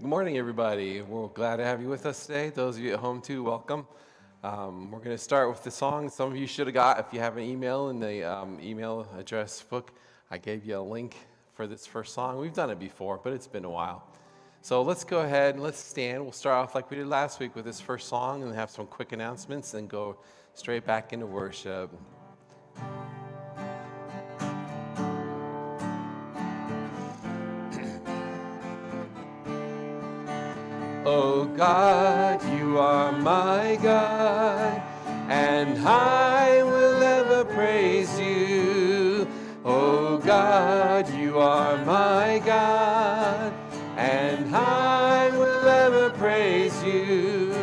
morning, everybody. We're glad to have you with us today. Those of you at home, too, welcome. We're going to start with the song some of you should have got. If you have an email in the email address book, I gave you a link for this first song. We've done it before, but it's been a while. So let's go ahead and let's stand. We'll start off like we did last week with this first song and have some quick announcements and go straight back into worship. Oh God, you are my God, and I will ever praise you. Oh God, you are my God, and I will ever praise you.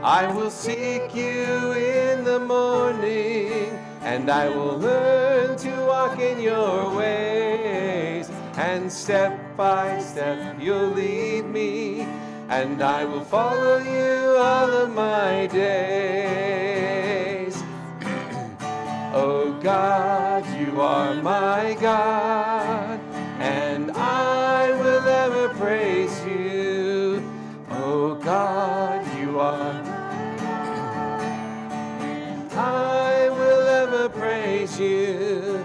I will seek you in the morning, and I will learn to walk in your ways. And step by step you'll lead me, and I will follow you all of my days. Oh God, you are my God, and I will ever praise you. Oh God, you are I will ever praise you.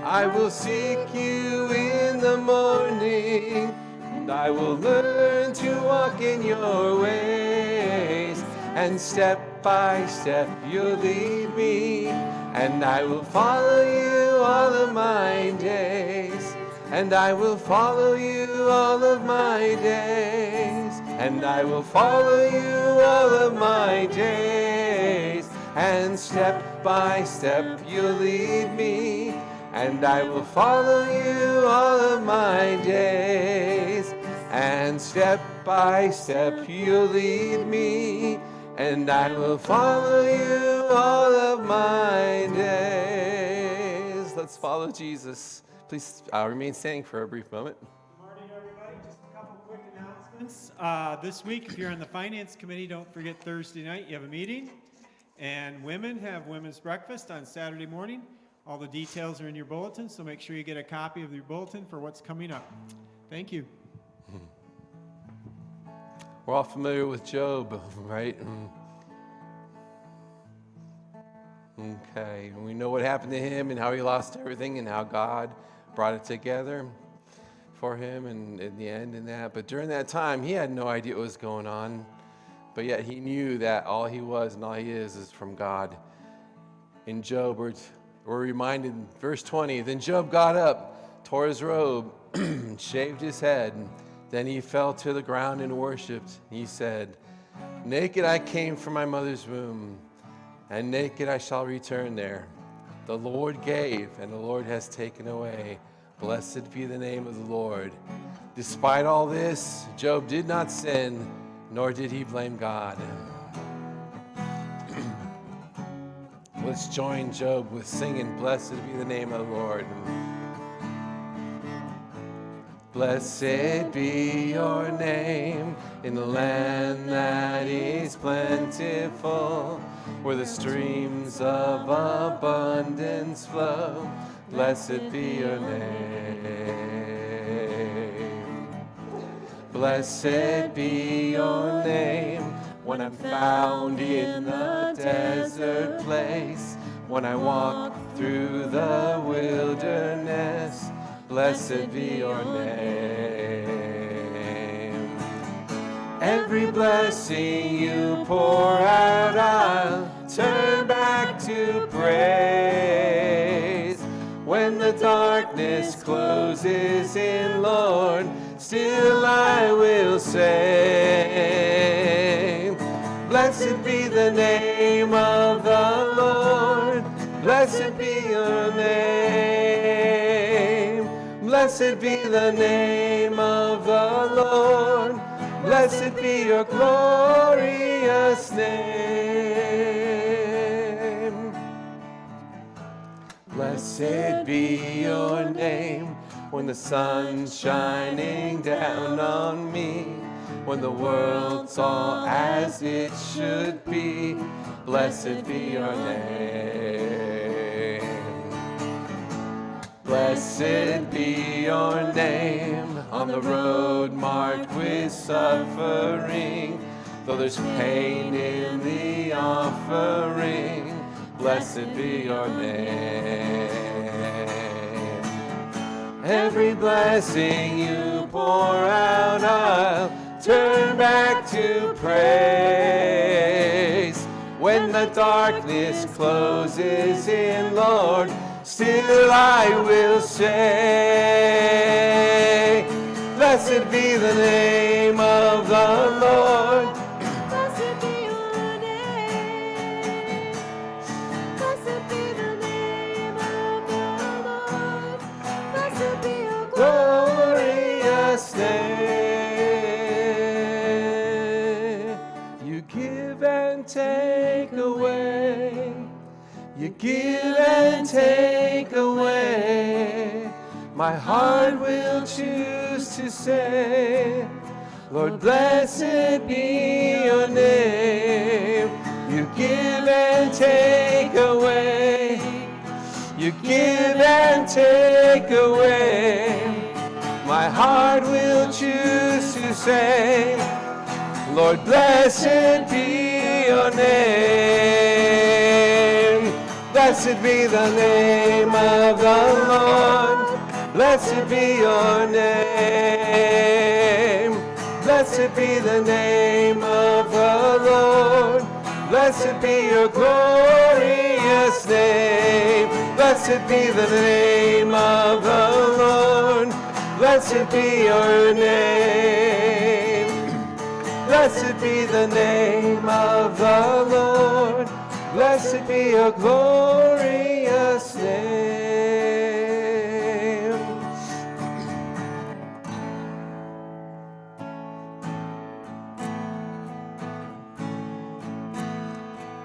I will seek you in the morning, and I will learn to walk in your ways. And step by step you'll lead me, and I will follow you all of my days. And I will follow you all of my days. And I will follow you all of my days. And step by step you'll lead me, and I will follow you all of my days. And step by step you'll lead me, and I will follow you all of my days. Let's follow Jesus. Please remain standing for a brief moment. Good morning, everybody. Just a couple quick announcements. This week, if you're on the Finance Committee, don't forget Thursday night, you have a meeting. And women have women's breakfast on Saturday morning. All the details are in your bulletin, so make sure you get a copy of your bulletin for what's coming up. Thank you. We're all familiar with Job, right? Okay, we know what happened to him and how he lost everything and how God brought it together for him and in the end and that. But during that time, he had no idea what was going on, but yet he knew that all he was and all he is from God. In Job, we're reminded in verse 20, then Job got up, tore his robe, shaved his head, and then he fell to the ground and worshiped. He said, naked I came from my mother's womb, and naked I shall return there. The Lord gave, and the Lord has taken away. Blessed be the name of the Lord. Despite all this, Job did not sin, nor did he blame God. Let's join Job with singing, blessed be the name of the Lord. Blessed be your name in the land that is plentiful, where the streams of abundance flow. Blessed be your name. Blessed be your name when I'm found in the desert place, when I walk through the wilderness. Blessed be your name. Every blessing you pour out, I'll turn back to praise. When the darkness closes in, Lord, still I will say, blessed be the name of the Lord. Blessed be your name. Blessed be the name of the Lord. Blessed be your glorious name. Blessed be your name when the sun's shining down on me, when the world's all as it should be. Blessed be your name. Blessed be your name on on the road marked with suffering. Though there's pain in the offering, blessed be your name. Every blessing you pour out, I'll turn back to praise. When the darkness closes in, Lord, still I will say, blessed be the name of the Lord. Blessed be your name. Blessed be the name of the Lord. Blessed be your Glorious name. You give and take away. You give and take away. My heart will choose to say, Lord, blessed be your name. You give and take away. You give and take away. My heart will choose to say, Lord, blessed be your name. Blessed be the name of the Lord. Blessed be your name. Blessed be the name of the Lord. Blessed be your glorious name. Blessed be the name of the Lord. Blessed be your name. Blessed be the name of the Lord. Blessed be your glorious name.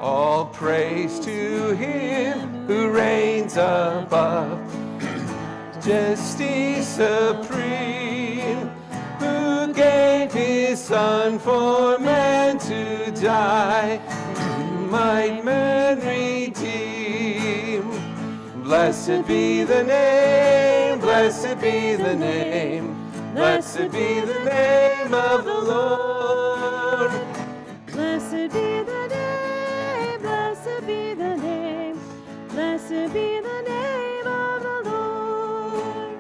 All praise to him who reigns above, majesty supreme, who gave his son for man to die, might man redeem. Blessed be the name, blessed be the name, blessed be the name of the Lord. Blessed be the name, blessed be the name, blessed be the name of the Lord.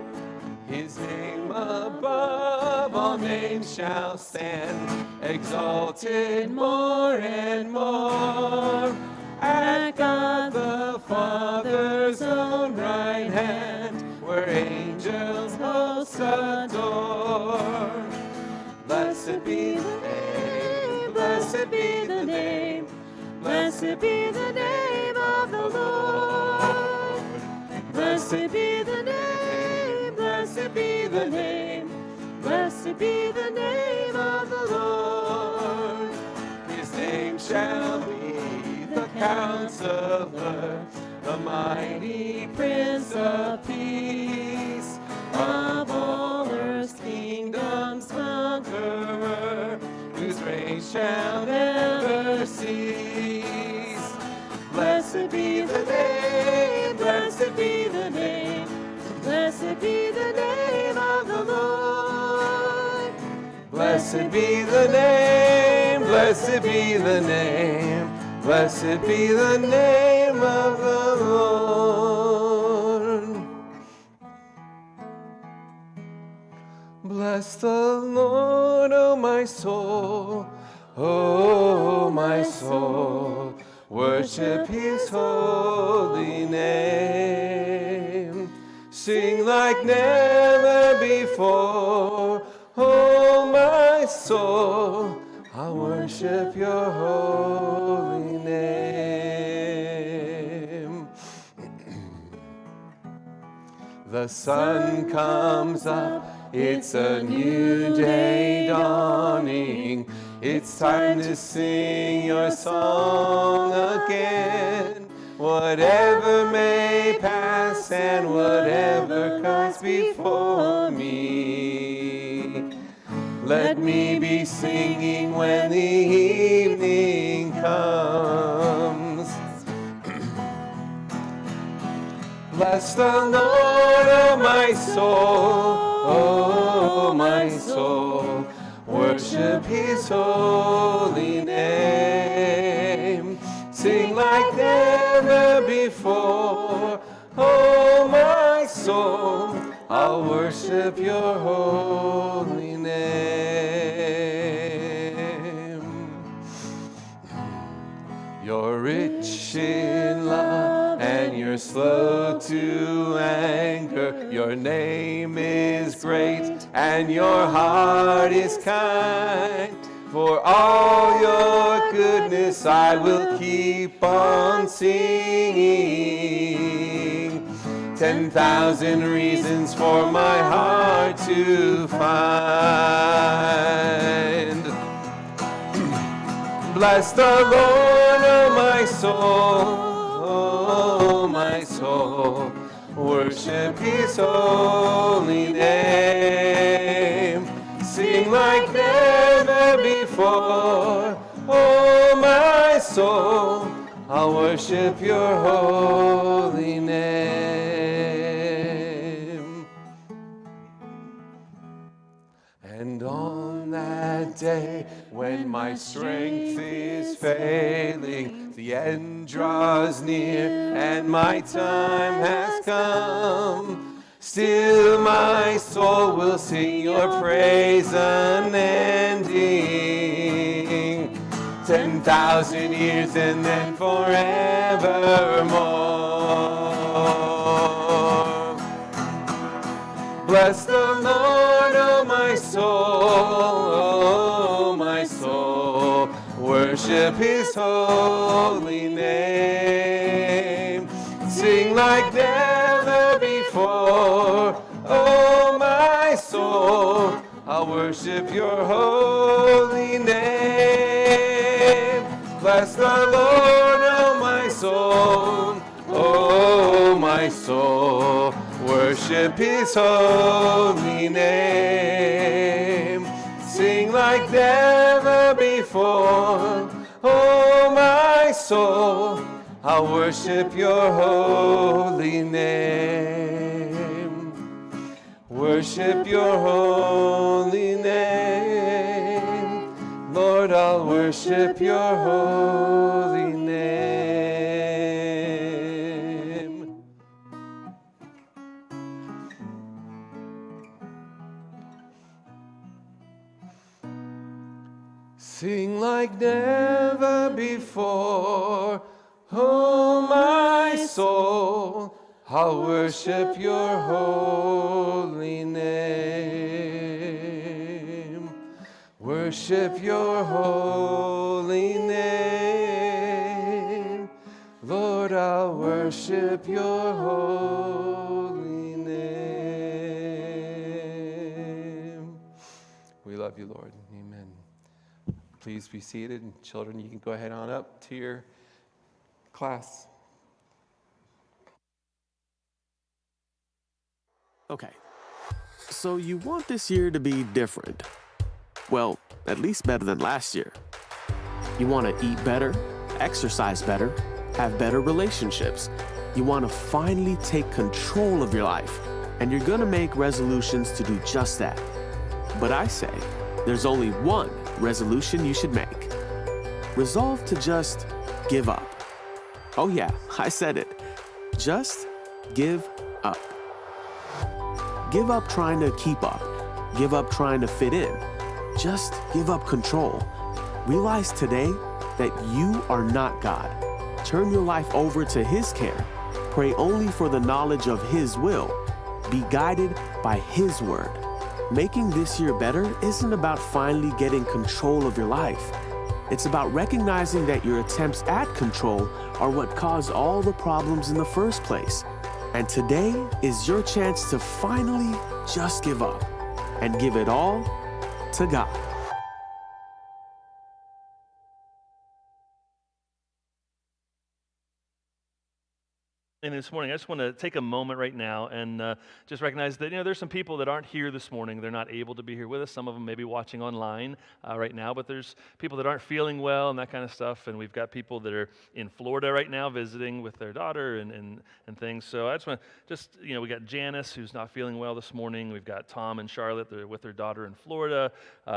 His name above all names shall stand, exalted more and more. At God the Father's own right hand, where angels hosts adore. Blessed be the name, blessed be the name, Blessed be the name of the Lord. Blessed be the name, blessed be the name, blessed be the name of the Lord. His name shall be the Counselor, the mighty Prince of Peace, of all earth's kingdoms conqueror, whose reign shall never cease. Blessed be the name, blessed be the name, Blessed be the name of the Lord. blessed be the name, blessed be the name, blessed be the name of the Lord. Bless the Lord, O my soul, O my soul, worship his holy name. Sing like never before, O my soul, I'll worship your holy name. The sun comes up, it's a new day dawning. It's time to sing your song again. Whatever may pass and whatever comes before me, let me be singing when the evening comes. Bless the Lord, O my soul, Oh, my soul, worship his holy name. Sing like never before. Oh, my soul, I'll worship your holy name. You're rich in love and you're slow to anger. Your name is great and your heart is kind. For all your goodness I will keep on singing. 10,000 reasons for my heart to find. Bless the Lord, oh my soul, oh my soul. Worship his holy name. Sing like never before, oh my soul. I'll worship your holy name. And on that day when my strength is failing, the end draws near and my time has come, still my soul will sing your praise unending. 10,000 years and then forevermore. Bless the Lord, oh my soul, oh my soul. Worship his holy name. Sing like never before, oh my soul. I'll worship your holy name. Bless the Lord, oh my soul, oh my soul. Worship his holy name. Sing like never before, oh my soul. I'll worship your holy name. Worship your holy name. Lord, I'll worship your holy name. Sing like never before, oh my soul. I'll worship your holy name. Worship your holy name. Lord, I'll worship your holy name. We love you, Lord. Amen. Please be seated. And children, you can go ahead on up to your class. Okay, so you want this year to be different. Well, at least better than last year. You want to eat better, exercise better, have better relationships. You want to finally take control of your life, and you're going to make resolutions to do just that. But I say, there's only one resolution you should make. Resolve to just give up. Oh yeah, I said it. Just give up. Give up trying to keep up. Give up trying to fit in. Just give up control. Realize today that you are not God. Turn your life over to His care. Pray only for the knowledge of His will. Be guided by His word. Making this year better isn't about finally getting control of your life. It's about recognizing that your attempts at control are what caused all the problems in the first place. And today is your chance to finally just give up and give it all to God. And this morning, I just want to take a moment right now and just recognize that, there's some people that aren't here this morning. They're not able to be here with us. Some of them may be watching online right now, but there's people that aren't feeling well and that kind of stuff. And we've got people that are in Florida right now visiting with their daughter and things. So I just want to we got Janice, who's not feeling well this morning. We've got Tom and Charlotte, they're with their daughter in Florida.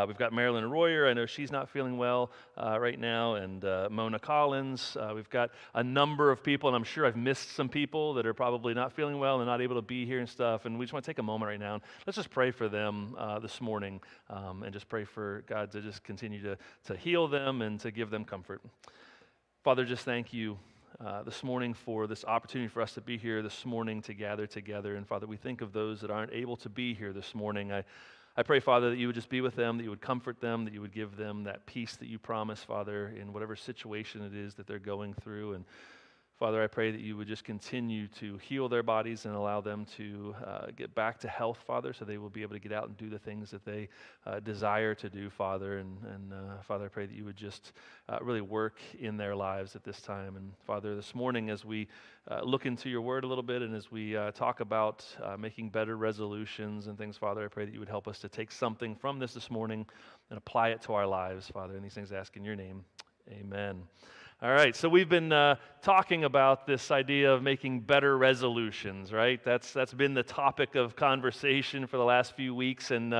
We've got Marilyn Royer. I know she's not feeling well right now. And Mona Collins. We've got a number of people, and I'm sure I've missed some people that are probably not feeling well and not able to be here and stuff, and we just want to take a moment right now and let's just pray for them this morning and just pray for God to just continue to heal them and to give them comfort. Father, just thank you this morning for this opportunity for us to be here this morning to gather together, and Father, we think of those that aren't able to be here this morning. I pray, Father, that you would just be with them, that you would comfort them, that you would give them that peace that you promise, Father, in whatever situation it is that they're going through. And Father, I pray that you would just continue to heal their bodies and allow them to get back to health, Father, so they will be able to get out and do the things that they desire to do, Father. And Father, I pray that you would just really work in their lives at this time. And Father, this morning as we look into your word a little bit and as we talk about making better resolutions and things, Father, I pray that you would help us to take something from this morning and apply it to our lives, Father. And these things I ask in your name. Amen. All right, so we've been talking about this idea of making better resolutions, right? That's been the topic of conversation for the last few weeks, and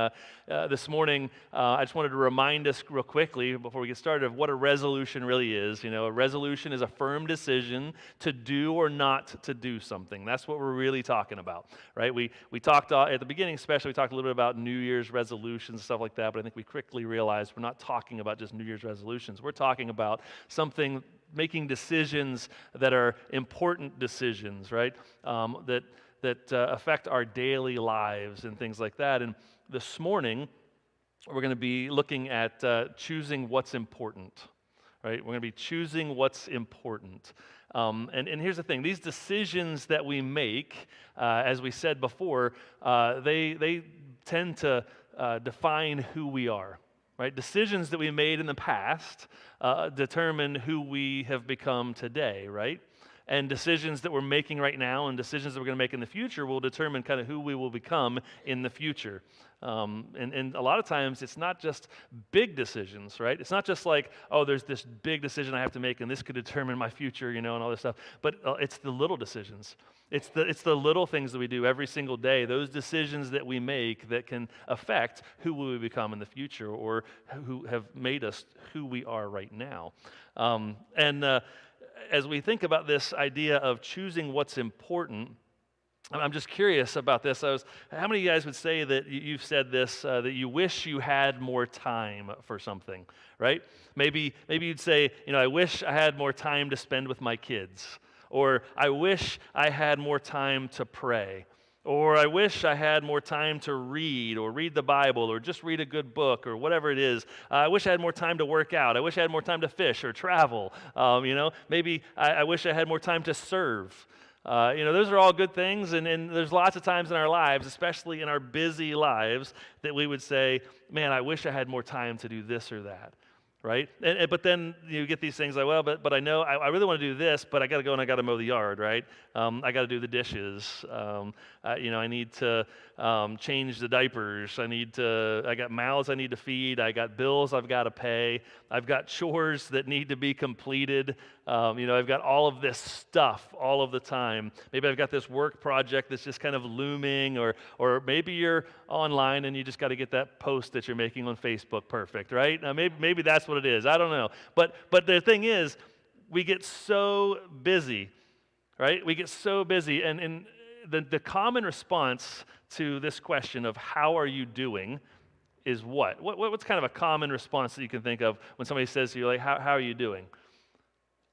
this morning I just wanted to remind us real quickly before we get started of what a resolution really is. A resolution is a firm decision to do or not to do something. That's what we're really talking about, right? We talked at the beginning especially, we talked a little bit about New Year's resolutions and stuff like that, but I think we quickly realized we're not talking about just New Year's resolutions. We're talking about something, making decisions that are important decisions, right? That affect our daily lives and things like that. And this morning, we're going to be looking at choosing what's important, right? We're going to be choosing what's important. And here's the thing: these decisions that we make, as we said before, they tend to define who we are. Right? Decisions that we made in the past determine who we have become today, right? And decisions that we're making right now and decisions that we're going to make in the future will determine kind of who we will become in the future. And a lot of times it's not just big decisions, right? It's not just like, oh, there's this big decision I have to make and this could determine my future, and all this stuff. But it's the little decisions. It's the little things that we do every single day, those decisions that we make that can affect who we will become in the future or who have made us who we are right now. As we think about this idea of choosing what's important, I'm just curious about this. How many of you guys would say that you've said this, that you wish you had more time for something, right? Maybe you'd say, I wish I had more time to spend with my kids. Or I wish I had more time to pray. Or I wish I had more time to read or read the Bible or just read a good book or whatever it is. I wish I had more time to work out. I wish I had more time to fish or travel. Maybe I wish I had more time to serve. Those are all good things, and there's lots of times in our lives, especially in our busy lives, that we would say, man, I wish I had more time to do this or that. Right? But then you get these things like, well, but I know I really want to do this, but I got to go and I got to mow the yard, right? I got to do the dishes. I need to change the diapers. I got mouths I need to feed. I got bills I've got to pay. I've got chores that need to be completed. I've got all of this stuff all of the time. Maybe I've got this work project that's just kind of looming, or maybe you're online and you just got to get that post that you're making on Facebook perfect, right? Maybe that's what it is. I don't know. But the thing is, we get so busy, right? We get so busy, and the common response to this question of how are you doing is what? What's kind of a common response that you can think of when somebody says to you, like, how are you doing?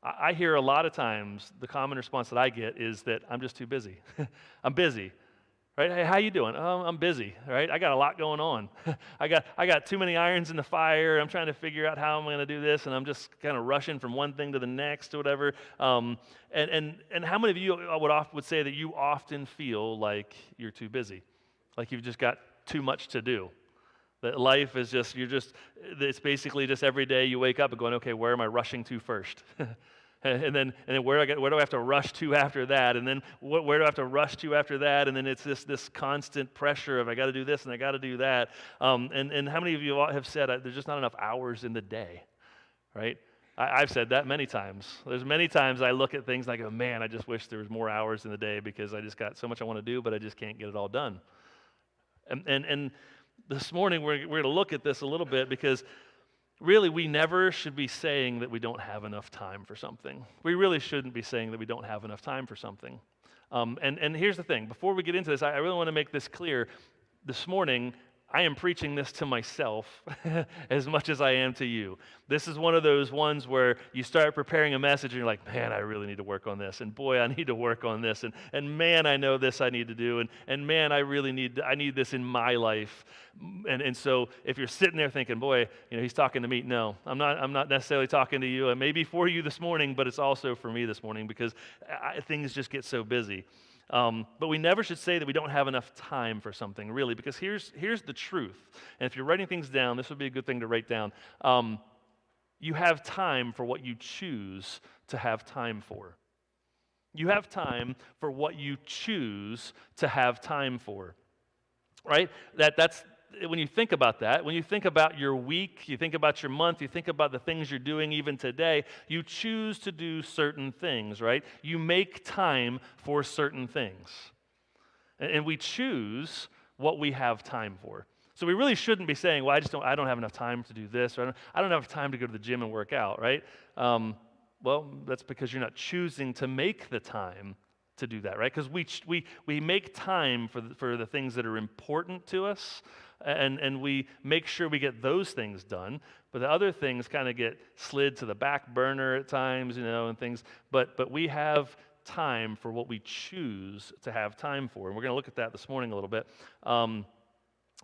I hear a lot of times the common response that I get is that I'm just too busy. I'm busy. Right? Hey, how you doing? Oh, I'm busy, right? I got a lot going on. I got too many irons in the fire. I'm trying to figure out how I'm going to do this, and I'm just kind of rushing from one thing to the next or whatever. And how many of you would say that you often feel like you're too busy, like you've just got too much to do? That life is it's basically just every day you wake up and going, okay, where am I rushing to first? And then where do I have to rush to after that? And then where do I have to rush to after that? And then it's this constant pressure of I got to do this and I got to do that. And how many of you have said there's just not enough hours in the day, right? I've said that many times. There's many times I look at things and I go, man, I just wish there was more hours in the day because I just got so much I want to do, but I just can't get it all done. And this morning we're going to look at this a little bit because really, we never should be saying that we don't have enough time for something. We really shouldn't be saying that we don't have enough time for something. And here's the thing. Before we get into this, I really want to make this clear. This morning, I am preaching this to myself as much as I am to you. This is one of those ones where you start preparing a message and you're like, man, I really need to work on this. And boy, I need to work on this. And man, I know this I need to do. And man, I need this in my life. And so if you're sitting there thinking, boy, he's talking to me. No, I'm not necessarily talking to you. It may be for you this morning, but it's also for me this morning because things just get so busy. But we never should say that we don't have enough time for something, really, because here's the truth. And if you're writing things down, this would be a good thing to write down. You have time for what you choose to have time for. You have time for what you choose to have time for, right? That's when you think about that, when you think about your week, you think about your month, you think about the things you're doing even today, you choose to do certain things, right? You make time for certain things. And we choose what we have time for. So we really shouldn't be saying, well, I don't have enough time to do this, or I don't have time to go to the gym and work out, right? Well, that's because you're not choosing to make the time to do that, right? Because we make time for the things that are important to us, and we make sure we get those things done, but the other things kind of get slid to the back burner at times, and things, but we have time for what we choose to have time for, and we're going to look at that this morning a little bit. And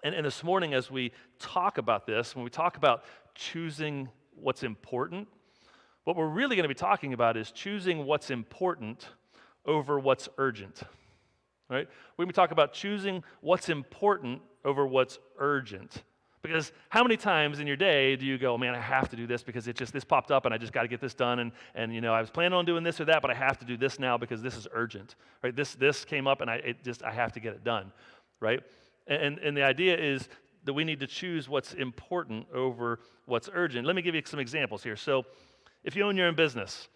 this morning, as we talk about this, when we talk about choosing what's important, what we're really going to be talking about is choosing what's important over what's urgent, right? We're going to talk about choosing what's important over what's urgent. Because how many times in your day do you go, man, I have to do this because this popped up and I just got to get this done, and I was planning on doing this or that, but I have to do this now because this is urgent, right? This came up and I have to get it done, right? And the idea is that we need to choose what's important over what's urgent. Let me give you some examples here. So if you own your own business,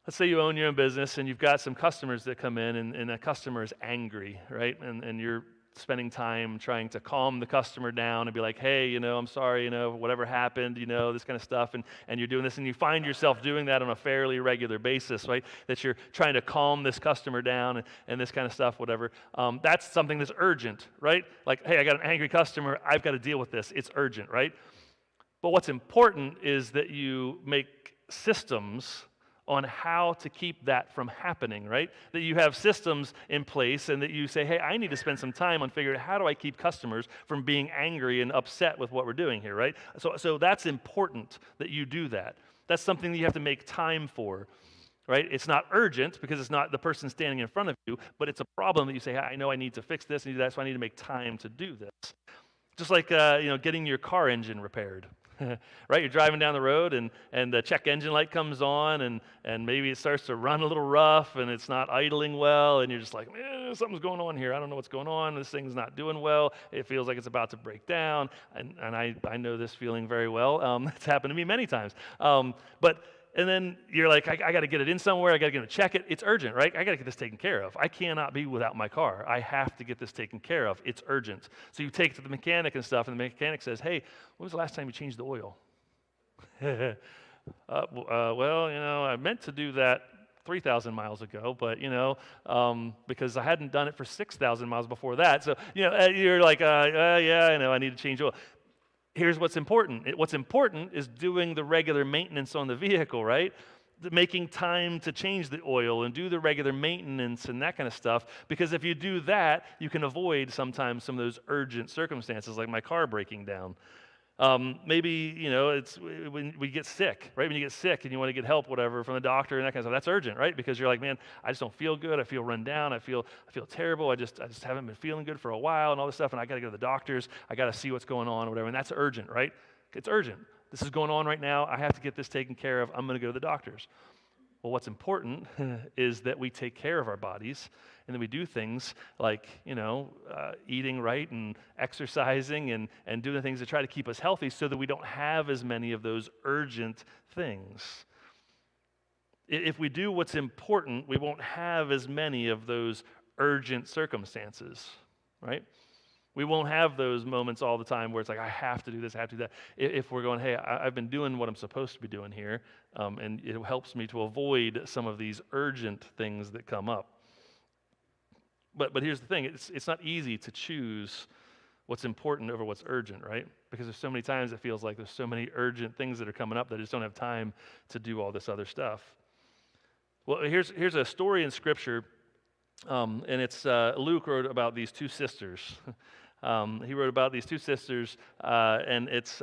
let's say you own your own business and you've got some customers that come in and a customer is angry, right? And you're spending time trying to calm the customer down and be like, hey, I'm sorry, whatever happened, this kind of stuff. And you're doing this and you find yourself doing that on a fairly regular basis, right? That you're trying to calm this customer down and this kind of stuff, whatever. That's something that's urgent, right? Like, hey, I got an angry customer. I've got to deal with this. It's urgent, right? But what's important is that you make systems on how to keep that from happening, right? That you have systems in place and that you say, hey, I need to spend some time on figuring out how do I keep customers from being angry and upset with what we're doing here, right? So that's important that you do that. That's something that you have to make time for, right? It's not urgent because it's not the person standing in front of you, but it's a problem that you say, hey, I know I need to fix this and do that, so I need to make time to do this. Just like, getting your car engine repaired. Right, you're driving down the road and the check engine light comes on and maybe it starts to run a little rough and it's not idling well and you're just like, something's going on here. I don't know what's going on. This thing's not doing well. It feels like it's about to break down. And I know this feeling very well. It's happened to me many times. And then you're like, I got to get it in somewhere. I got to get to check it. It's urgent, right? I got to get this taken care of. I cannot be without my car. I have to get this taken care of. It's urgent. So you take it to the mechanic and stuff, and the mechanic says, hey, when was the last time you changed the oil? I meant to do that 3,000 miles ago, but, because I hadn't done it for 6,000 miles before that. So, you're like, yeah, I know, I need to change oil. Here's what's important. What's important is doing the regular maintenance on the vehicle, right? Making time to change the oil and do the regular maintenance and that kind of stuff. Because if you do that, you can avoid sometimes some of those urgent circumstances like my car breaking down. Maybe, it's when we get sick, right? When you get sick and you want to get help, whatever, from the doctor and that kind of stuff, that's urgent, right? Because you're like, man, I just don't feel good. I feel run down. I feel terrible. I just haven't been feeling good for a while and all this stuff, and I got to go to the doctors. I got to see what's going on, whatever, and that's urgent, right? It's urgent. This is going on right now. I have to get this taken care of. I'm going to go to the doctors. Well, what's important is that we take care of our bodies and that we do things like, eating right and exercising and doing things to try to keep us healthy so that we don't have as many of those urgent things. If we do what's important, we won't have as many of those urgent circumstances, right? We won't have those moments all the time where it's like, I have to do this, I have to do that. If we're going, hey, I've been doing what I'm supposed to be doing here, and it helps me to avoid some of these urgent things that come up. But here's the thing, it's not easy to choose what's important over what's urgent, right? Because there's so many times it feels like there's so many urgent things that are coming up that I just don't have time to do all this other stuff. Well, here's a story in Scripture, and it's Luke wrote about these two sisters. He wrote about these two sisters, and it's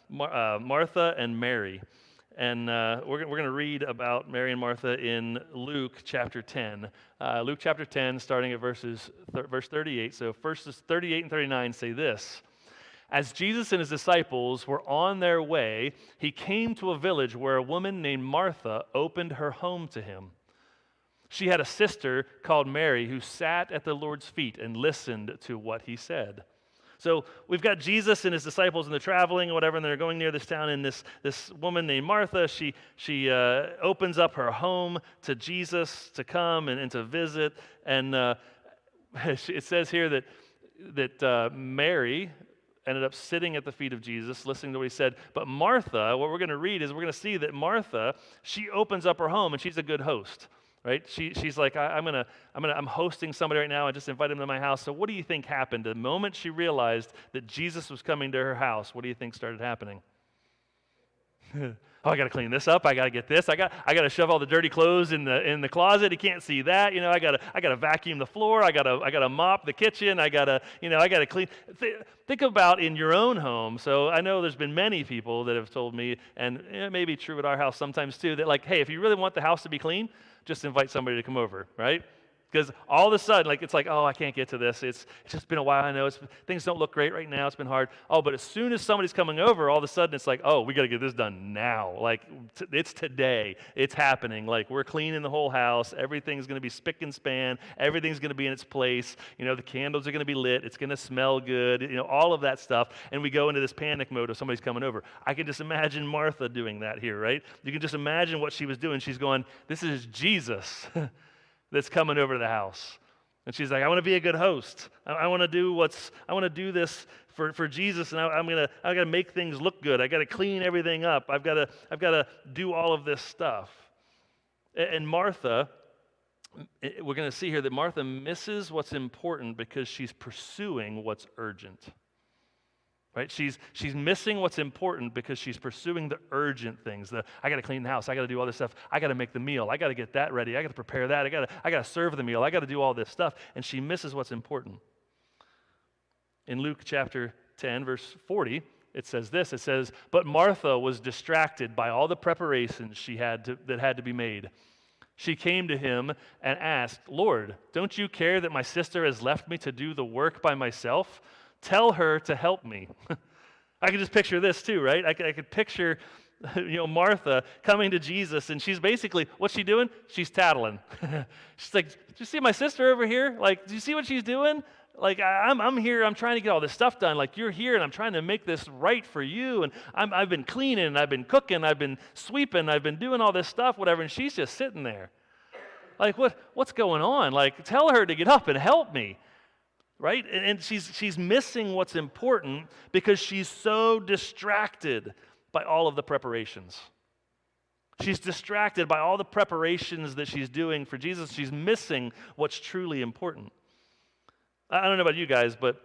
Martha and Mary. And we're going to read about Mary and Martha in Luke chapter 10. Luke chapter 10, starting at verse 38. So verses 38 and 39 say this. As Jesus and his disciples were on their way, he came to a village where a woman named Martha opened her home to him. She had a sister called Mary who sat at the Lord's feet and listened to what he said. So we've got Jesus and his disciples, and they're traveling or whatever, and they're going near this town, and this woman named Martha, she opens up her home to Jesus to come and to visit, and it says here that Mary ended up sitting at the feet of Jesus, listening to what he said. But Martha, what we're going to read is we're going to see that Martha, she opens up her home, and she's a good host. Right? She's like, I'm hosting somebody right now. I just invited them to my house. So what do you think happened? The moment she realized that Jesus was coming to her house, what do you think started happening? I got to clean this up. I got to get this. I got to shove all the dirty clothes in the closet. He can't see that. I got to vacuum the floor. I got to mop the kitchen. I got to clean. Think about in your own home. So I know there's been many people that have told me, and it may be true at our house sometimes too, that like, hey, if you really want the house to be clean, just invite somebody to come over, right? Because all of a sudden, it's like, oh, I can't get to this. It's just been a while. I know things don't look great right now. It's been hard. Oh, but as soon as somebody's coming over, all of a sudden it's like, oh, we got to get this done now. Like, it's today. It's happening. Like, we're cleaning the whole house. Everything's going to be spick and span. Everything's going to be in its place. The candles are going to be lit. It's going to smell good. All of that stuff. And we go into this panic mode of somebody's coming over. I can just imagine Martha doing that here, right? You can just imagine what she was doing. She's going, this is Jesus. That's coming over to the house. And she's like, I want to be a good host. I want to do this for Jesus, and I got to make things look good. I got to clean everything up. I've got to do all of this stuff. And Martha, we're going to see here that Martha misses what's important because she's pursuing what's urgent. Right? She's missing what's important because she's pursuing the urgent things. I got to clean the house. I got to do all this stuff. I got to make the meal. I got to get that ready. I got to prepare that. I got to serve the meal. I got to do all this stuff. And she misses what's important. In Luke chapter 10, verse 40, it says this. It says, but Martha was distracted by all the preparations that had to be made. She came to him and asked, Lord, don't you care that my sister has left me to do the work by myself? Tell her to help me. I can just picture this too, right? I could picture, Martha coming to Jesus, and she's basically, what's she doing? She's tattling. She's like, do you see my sister over here? Like, do you see what she's doing? Like, I'm here, I'm trying to get all this stuff done. Like, you're here, and I'm trying to make this right for you, and I've been cleaning, I've been cooking, I've been sweeping, I've been doing all this stuff, whatever, and she's just sitting there. Like, what's going on? Like, tell her to get up and help me. Right? And she's missing what's important because she's so distracted by all of the preparations. She's distracted by all the preparations that she's doing for Jesus. She's missing what's truly important. I don't know about you guys, but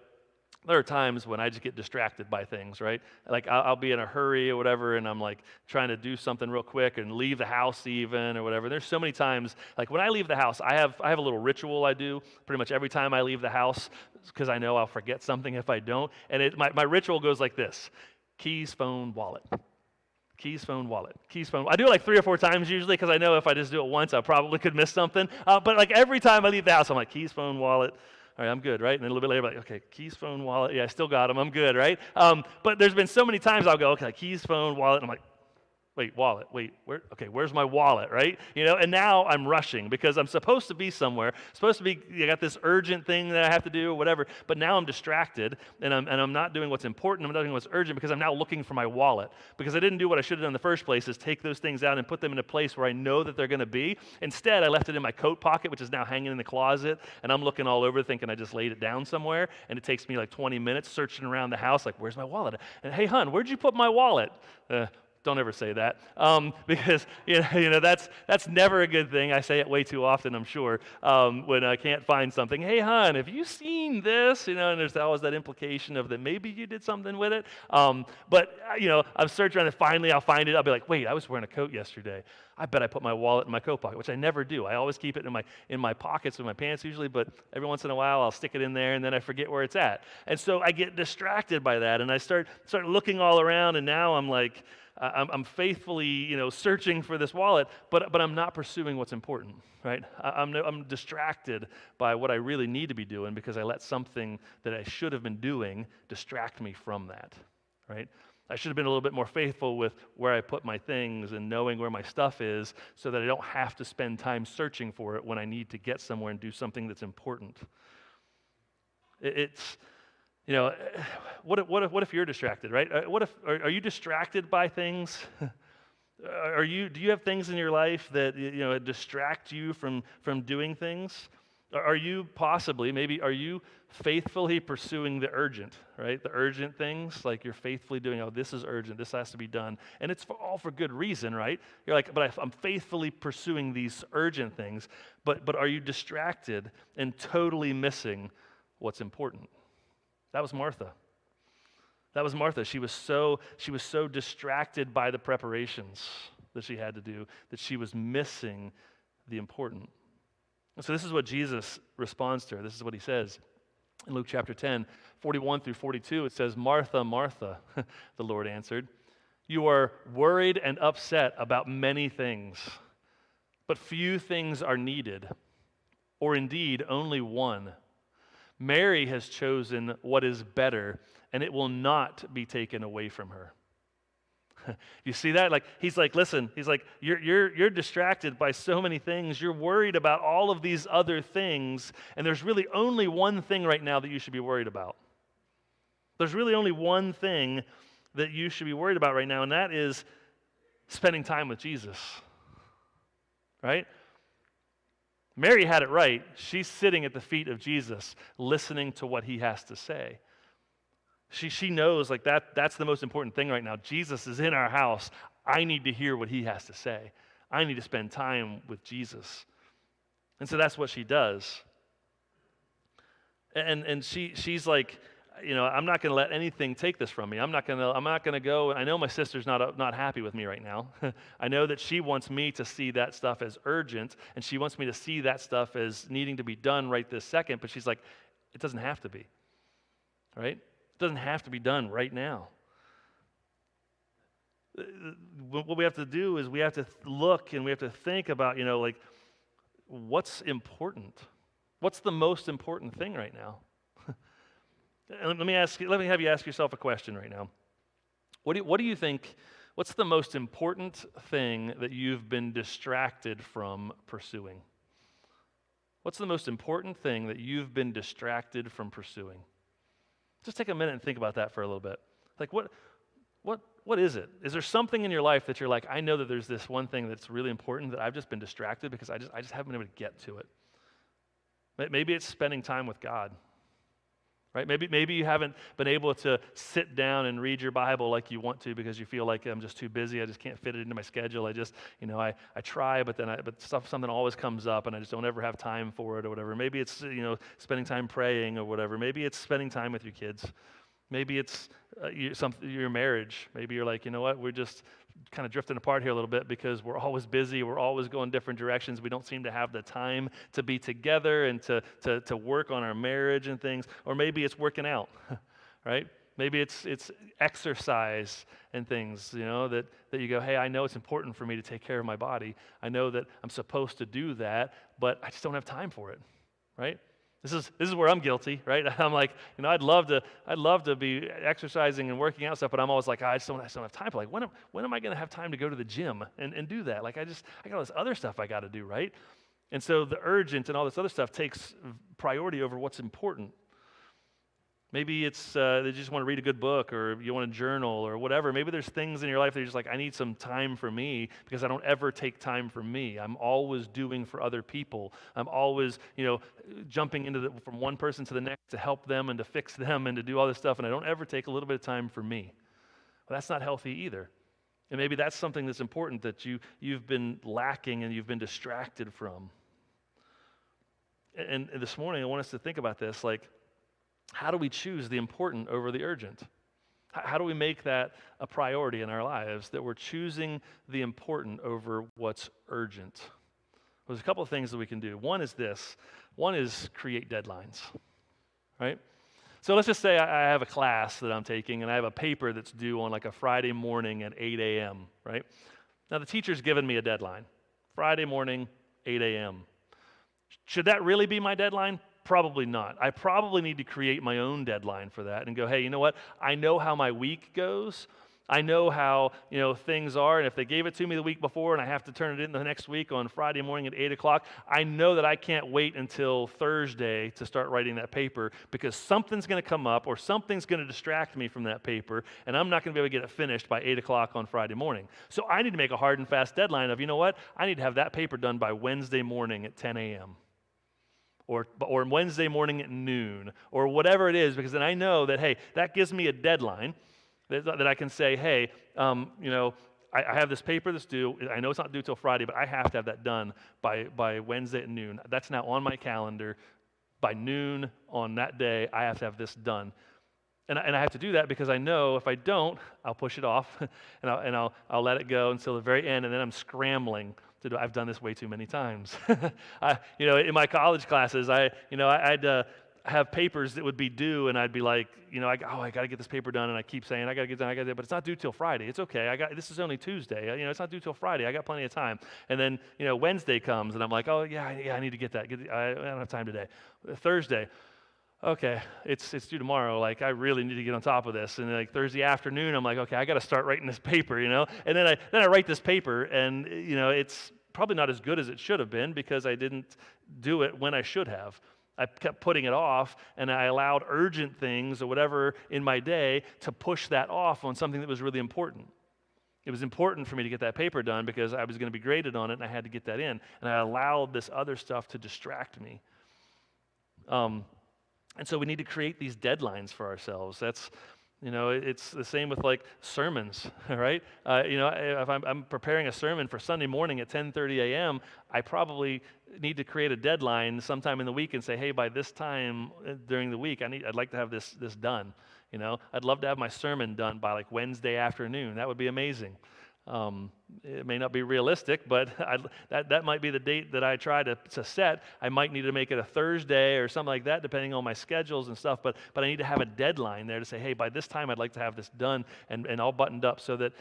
there are times when I just get distracted by things, right? Like I'll be in a hurry or whatever, and I'm like trying to do something real quick and leave the house even or whatever. There's so many times, like when I leave the house, I have a little ritual I do pretty much every time I leave the house because I know I'll forget something if I don't. And my ritual goes like this: keys, phone, wallet. Keys, phone, wallet. Keys, phone. I do it like 3 or 4 times usually because I know if I just do it once, I probably could miss something. But like every time I leave the house, I'm like, keys, phone, wallet. All right, I'm good, right? And then a little bit later, I'm like, okay, keys, phone, wallet. Yeah, I still got them. I'm good, right? But there's been so many times I'll go, okay, keys, phone, wallet. And I'm like, Wait, wallet. Wait, where's my wallet, right? And now I'm rushing because I'm supposed to be somewhere. I got this urgent thing that I have to do or whatever, but now I'm distracted and I'm not doing what's important. I'm not doing what's urgent because I'm now looking for my wallet because I didn't do what I should have done in the first place, is take those things out and put them in a place where I know that they're going to be. Instead, I left it in my coat pocket, which is now hanging in the closet, and I'm looking all over thinking I just laid it down somewhere, and it takes me like 20 minutes searching around the house like, where's my wallet? And hey, hon, where'd you put my wallet? Don't ever say that, because that's never a good thing. I say it way too often, I'm sure, when I can't find something. Hey, hon, have you seen this? And there's always that implication of that maybe you did something with it. But I'm searching around and finally I'll find it. I'll be like, wait, I was wearing a coat yesterday. I bet I put my wallet in my coat pocket, which I never do. I always keep it in my pockets of my pants usually, but every once in a while I'll stick it in there and then I forget where it's at. And so I get distracted by that, and I start looking all around, and now I'm like, I'm faithfully, searching for this wallet, but I'm not pursuing what's important, right? I'm distracted by what I really need to be doing because I let something that I should have been doing distract me from that, right? I should have been a little bit more faithful with where I put my things and knowing where my stuff is so that I don't have to spend time searching for it when I need to get somewhere and do something that's important. It's what if you're distracted, right? Are you distracted by things? Do you have things in your life that distract you from doing things? Are you are you faithfully pursuing the urgent, right? The urgent things, like you're faithfully doing, this is urgent, this has to be done. And it's all for good reason, right? You're like, but I'm faithfully pursuing these urgent things, but are you distracted and totally missing what's important? That was Martha. She was so distracted by the preparations that she had to do that she was missing the important. And so this is what Jesus responds to her. This is what he says in Luke chapter 10, 41 through 42. It says, "Martha, Martha," the Lord answered, "you are worried and upset about many things, but few things are needed, or indeed only one. Mary has chosen what is better, and it will not be taken away from her." You see that? He's like, listen, he's like, you're distracted by so many things. You're worried about all of these other things, and there's really only one thing right now that you should be worried about. There's really only one thing that you should be worried about right now, and that is spending time with Jesus. Right? Mary had it right. She's sitting at the feet of Jesus, listening to what he has to say. She knows that's the most important thing right now. Jesus is in our house. I need to hear what he has to say. I need to spend time with Jesus. And so that's what she does. And she's like, I'm not going to let anything take this from me. I'm not going to go. I know my sister's not happy with me right now. I know that she wants me to see that stuff as urgent, and she wants me to see that stuff as needing to be done right this second, but she's like, it doesn't have to be. Right? It doesn't have to be done right now. What we have to do is we have to look and we have to think about, what's important? What's the most important thing right now? Let me have you ask yourself a question right now. What do you think, what's the most important thing that you've been distracted from pursuing? What's the most important thing that you've been distracted from pursuing? Just take a minute and think about that for a little bit. Like what is it? Is there something in your life that you're like, I know that there's this one thing that's really important that I've just been distracted because I just haven't been able to get to it. Maybe it's spending time with God. Right? Maybe you haven't been able to sit down and read your Bible like you want to because you feel like I'm just too busy. I just can't fit it into my schedule. I try, but something always comes up, and I just don't ever have time for it or whatever. Maybe it's spending time praying or whatever. Maybe it's spending time with your kids. Maybe it's your marriage. Maybe you're like, we're just kind of drifting apart here a little bit because we're always busy. We're always going different directions. We don't seem to have the time to be together and to work on our marriage and things. Or maybe it's working out, right? Maybe it's exercise and things, that you go, hey, I know it's important for me to take care of my body. I know that I'm supposed to do that, but I just don't have time for it, right? This is where I'm guilty, right? I'm like, I'd love to be exercising and working out stuff, but I'm always like, I just don't have time for. Like, when am I going to have time to go to the gym and do that? Like, I got all this other stuff I got to do, right? And so the urgent and all this other stuff takes priority over what's important. Maybe it's that you just want to read a good book, or you want to journal, or whatever. Maybe there's things in your life that you're just like, I need some time for me, because I don't ever take time for me. I'm always doing for other people. I'm always, jumping from one person to the next to help them and to fix them and to do all this stuff, and I don't ever take a little bit of time for me. Well, that's not healthy either. And maybe that's something that's important that you've been lacking and you've been distracted from. And this morning, I want us to think about this, like, how do we choose the important over the urgent? How do we make that a priority in our lives, that we're choosing the important over what's urgent? There's a couple of things that we can do. One is this. One is create deadlines, right? So let's just say I have a class that I'm taking, and I have a paper that's due on like a Friday morning at 8 a.m., right? Now, the teacher's given me a deadline. Friday morning, 8 a.m. Should that really be my deadline? Probably not. I probably need to create my own deadline for that and go, hey, you know what? I know how my week goes. I know how, things are, and if they gave it to me the week before and I have to turn it in the next week on Friday morning at 8 o'clock, I know that I can't wait until Thursday to start writing that paper, because something's going to come up or something's going to distract me from that paper, and I'm not going to be able to get it finished by 8 o'clock on Friday morning. So I need to make a hard and fast deadline of, you know what? I need to have that paper done by Wednesday morning at 10 a.m. Or Wednesday morning at noon, or whatever it is, because then I know that, hey, that gives me a deadline that I can say, hey, I have this paper that's due. I know it's not due till Friday, but I have to have that done by Wednesday at noon. That's now on my calendar. By noon on that day, I have to have this done. And I have to do that because I know if I don't, I'll push it off, and I'll let it go until the very end, and then I'm scrambling. I've done this way too many times. In my college classes, I'd have papers that would be due, and I'd be like, I got to get this paper done, and I keep saying, I got to get done, but it's not due till Friday. It's okay. This is only Tuesday. It's not due till Friday. I got plenty of time. And then, Wednesday comes, and I'm like, oh, yeah, I need to get that. I don't have time today. Thursday. Okay, it's due tomorrow. Like, I really need to get on top of this. And like Thursday afternoon, I'm like, okay, I got to start writing this paper, And then I write this paper, and it's probably not as good as it should have been because I didn't do it when I should have. I kept putting it off, and I allowed urgent things or whatever in my day to push that off on something that was really important. It was important for me to get that paper done because I was going to be graded on it, and I had to get that in. And I allowed this other stuff to distract me. And so we need to create these deadlines for ourselves. That's, it's the same with like sermons, right? If I'm preparing a sermon for Sunday morning at 10:30 a.m., I probably need to create a deadline sometime in the week and say, hey, by this time during the week, I'd like to have this done. I'd love to have my sermon done by like Wednesday afternoon. That would be amazing. It may not be realistic, but that might be the date that I try to set. I might need to make it a Thursday or something like that, depending on my schedules and stuff, but I need to have a deadline there to say, hey, by this time I'd like to have this done and all buttoned up so that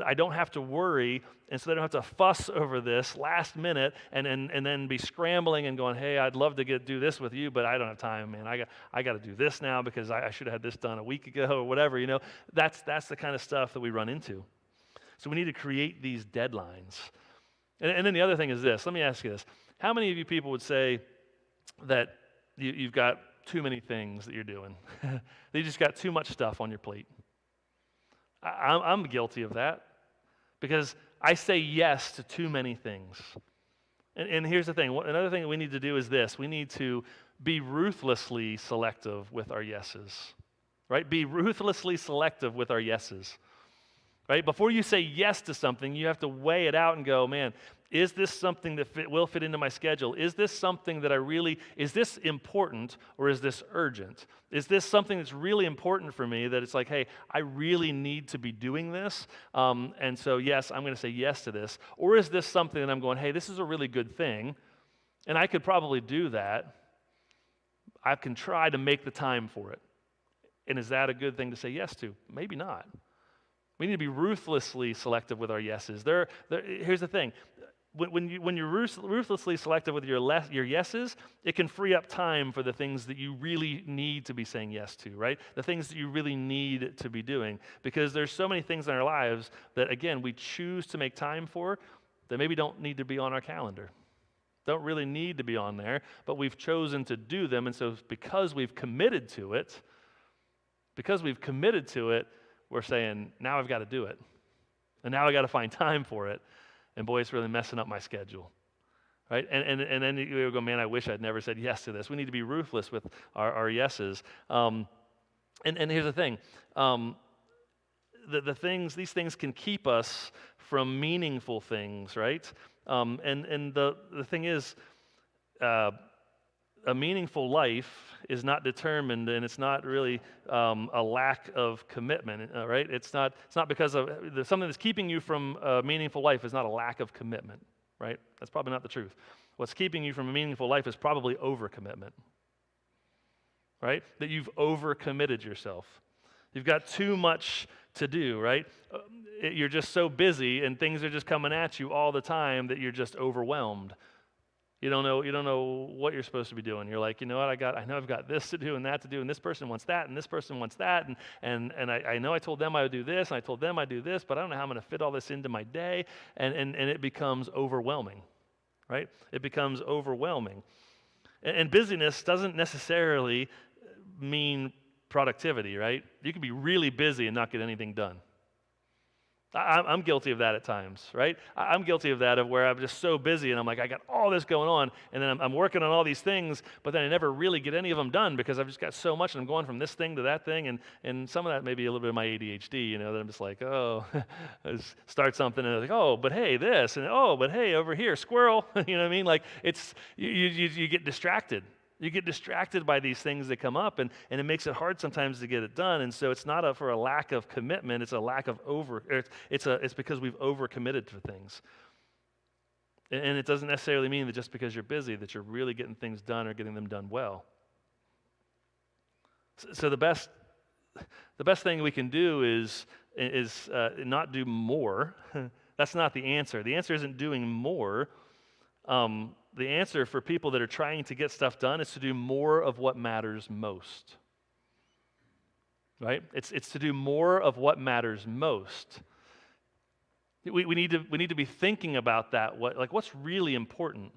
I don't have to worry, and so that I don't have to fuss over this last minute and then be scrambling and going, hey, I'd love to do this with you, but I don't have time, man. I got to do this now because I should have had this done a week ago or whatever. That's the kind of stuff that we run into. So we need to create these deadlines. And then the other thing is this. Let me ask you this. How many of you people would say that you've got too many things that you're doing? That you just got too much stuff on your plate? I'm guilty of that because I say yes to too many things. And here's the thing. Another thing that we need to do is this. We need to be ruthlessly selective with our yeses, right? Be ruthlessly selective with our yeses. Right? Before you say yes to something, you have to weigh it out and go, man, is this something that will fit into my schedule? Is this something that is this important or is this urgent? Is this something that's really important for me that it's like, hey, I really need to be doing this, and so yes, I'm going to say yes to this? Or is this something that I'm going, hey, this is a really good thing, and I could probably do that. I can try to make the time for it. And is that a good thing to say yes to? Maybe not. We need to be ruthlessly selective with our yeses. Here's the thing. when you're ruthlessly selective with your yeses, it can free up time for the things that you really need to be saying yes to, right? The things that you really need to be doing. Because there's so many things in our lives that, again, we choose to make time for that maybe don't need to be on our calendar. Don't really need to be on there, but we've chosen to do them. And so because we've committed to it, we're saying, now I've got to do it. And now I got to find time for it. And boy, it's really messing up my schedule, right? And then you go, man, I wish I'd never said yes to this. We need to be ruthless with our yeses. And here's the thing. These things can keep us from meaningful things, right? And the thing is, a meaningful life is not determined, and it's not really a lack of commitment, right? It's not because of something that's keeping you from a meaningful life is not a lack of commitment, right? That's probably not the truth. What's keeping you from a meaningful life is probably overcommitment, right? That you've overcommitted yourself. You've got too much to do, right? You're just so busy, and things are just coming at you all the time that you're just overwhelmed. You don't know what you're supposed to be doing. You're like, you know what, I know I've got this to do and that to do, and this person wants that, and this person wants that, and I know I told them I would do this, and I told them I'd do this, but I don't know how I'm going to fit all this into my day, and it becomes overwhelming, right? It becomes overwhelming. And busyness doesn't necessarily mean productivity, right? You can be really busy and not get anything done. I'm guilty of that at times, right? I'm guilty of that, of where I'm just so busy and I'm like, I got all this going on, and then I'm working on all these things, but then I never really get any of them done because I've just got so much, and I'm going from this thing to that thing, and some of that may be a little bit of my ADHD, that I'm just like, oh, I just start something and I'm like, oh, but hey, this, and oh, but hey, over here, squirrel, you know what I mean? Like, it's, you get distracted. You get distracted by these things that come up, and it makes it hard sometimes to get it done. And so it's not for a lack of commitment; it's a lack of it's because we've overcommitted to things. And it doesn't necessarily mean that just because you're busy that you're really getting things done or getting them done well. So the best thing we can do is not do more. That's not the answer. The answer isn't doing more. The answer for people that are trying to get stuff done is to do more of what matters most, right? It's to do more of what matters most. We need to be thinking about that. What's really important?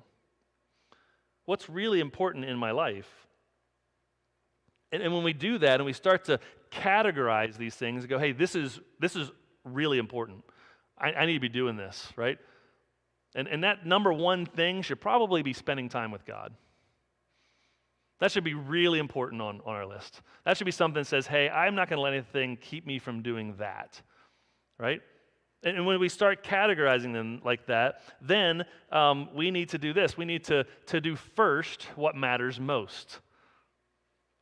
What's really important in my life? And when we do that and we start to categorize these things and go, hey, this is really important. I need to be doing this, right? And that number one thing should probably be spending time with God. That should be really important on our list. That should be something that says, hey, I'm not going to let anything keep me from doing that, right? And when we start categorizing them like that, then we need to do this. We need to do first what matters most.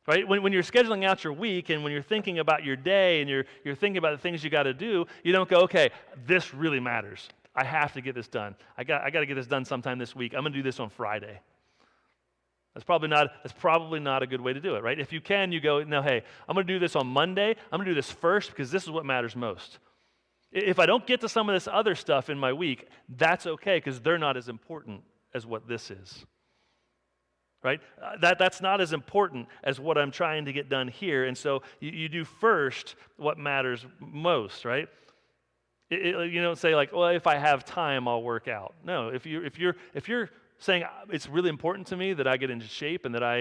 Right? When you're scheduling out your week and when you're thinking about your day and you're thinking about the things you got to do, you don't go, okay, this really matters. I have to get this done. I got to get this done sometime this week. I'm going to do this on Friday. That's probably not a good way to do it, right? If you can, you go, no, hey, I'm going to do this on Monday. I'm going to do this first because this is what matters most. If I don't get to some of this other stuff in my week, that's okay because they're not as important as what this is. Right? That's not as important as what I'm trying to get done here. And so you do first what matters most, right? You don't say like, well, if I have time, I'll work out. No, if you're saying it's really important to me that I get into shape and that I,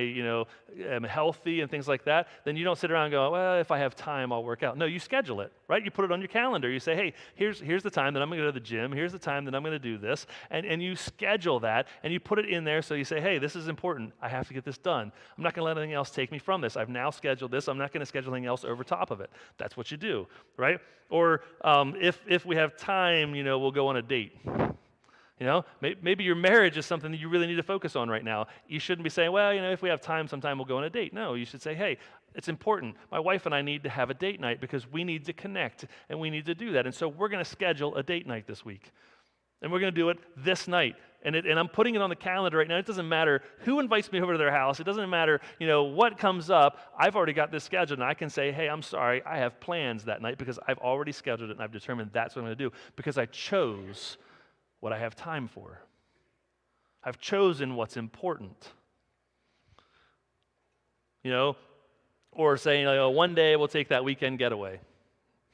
am healthy and things like that, then you don't sit around and go, well, if I have time, I'll work out. No, you schedule it, right? You put it on your calendar. You say, hey, here's the time that I'm going to go to the gym. Here's the time that I'm going to do this. And you schedule that, and you put it in there so you say, hey, this is important. I have to get this done. I'm not going to let anything else take me from this. I've now scheduled this. I'm not going to schedule anything else over top of it. That's what you do, right? Or if we have time, we'll go on a date. Maybe your marriage is something that you really need to focus on right now. You shouldn't be saying, well, if we have time, sometime we'll go on a date. No, you should say, hey, it's important. My wife and I need to have a date night because we need to connect and we need to do that. And so we're going to schedule a date night this week. And we're going to do it this night. And I'm putting it on the calendar right now. It doesn't matter who invites me over to their house. It doesn't matter, what comes up. I've already got this scheduled, and I can say, hey, I'm sorry, I have plans that night because I've already scheduled it, and I've determined that's what I'm going to do because I chose what I have time for. I've chosen what's important. You know, or saying, like, oh, one day we'll take that weekend getaway.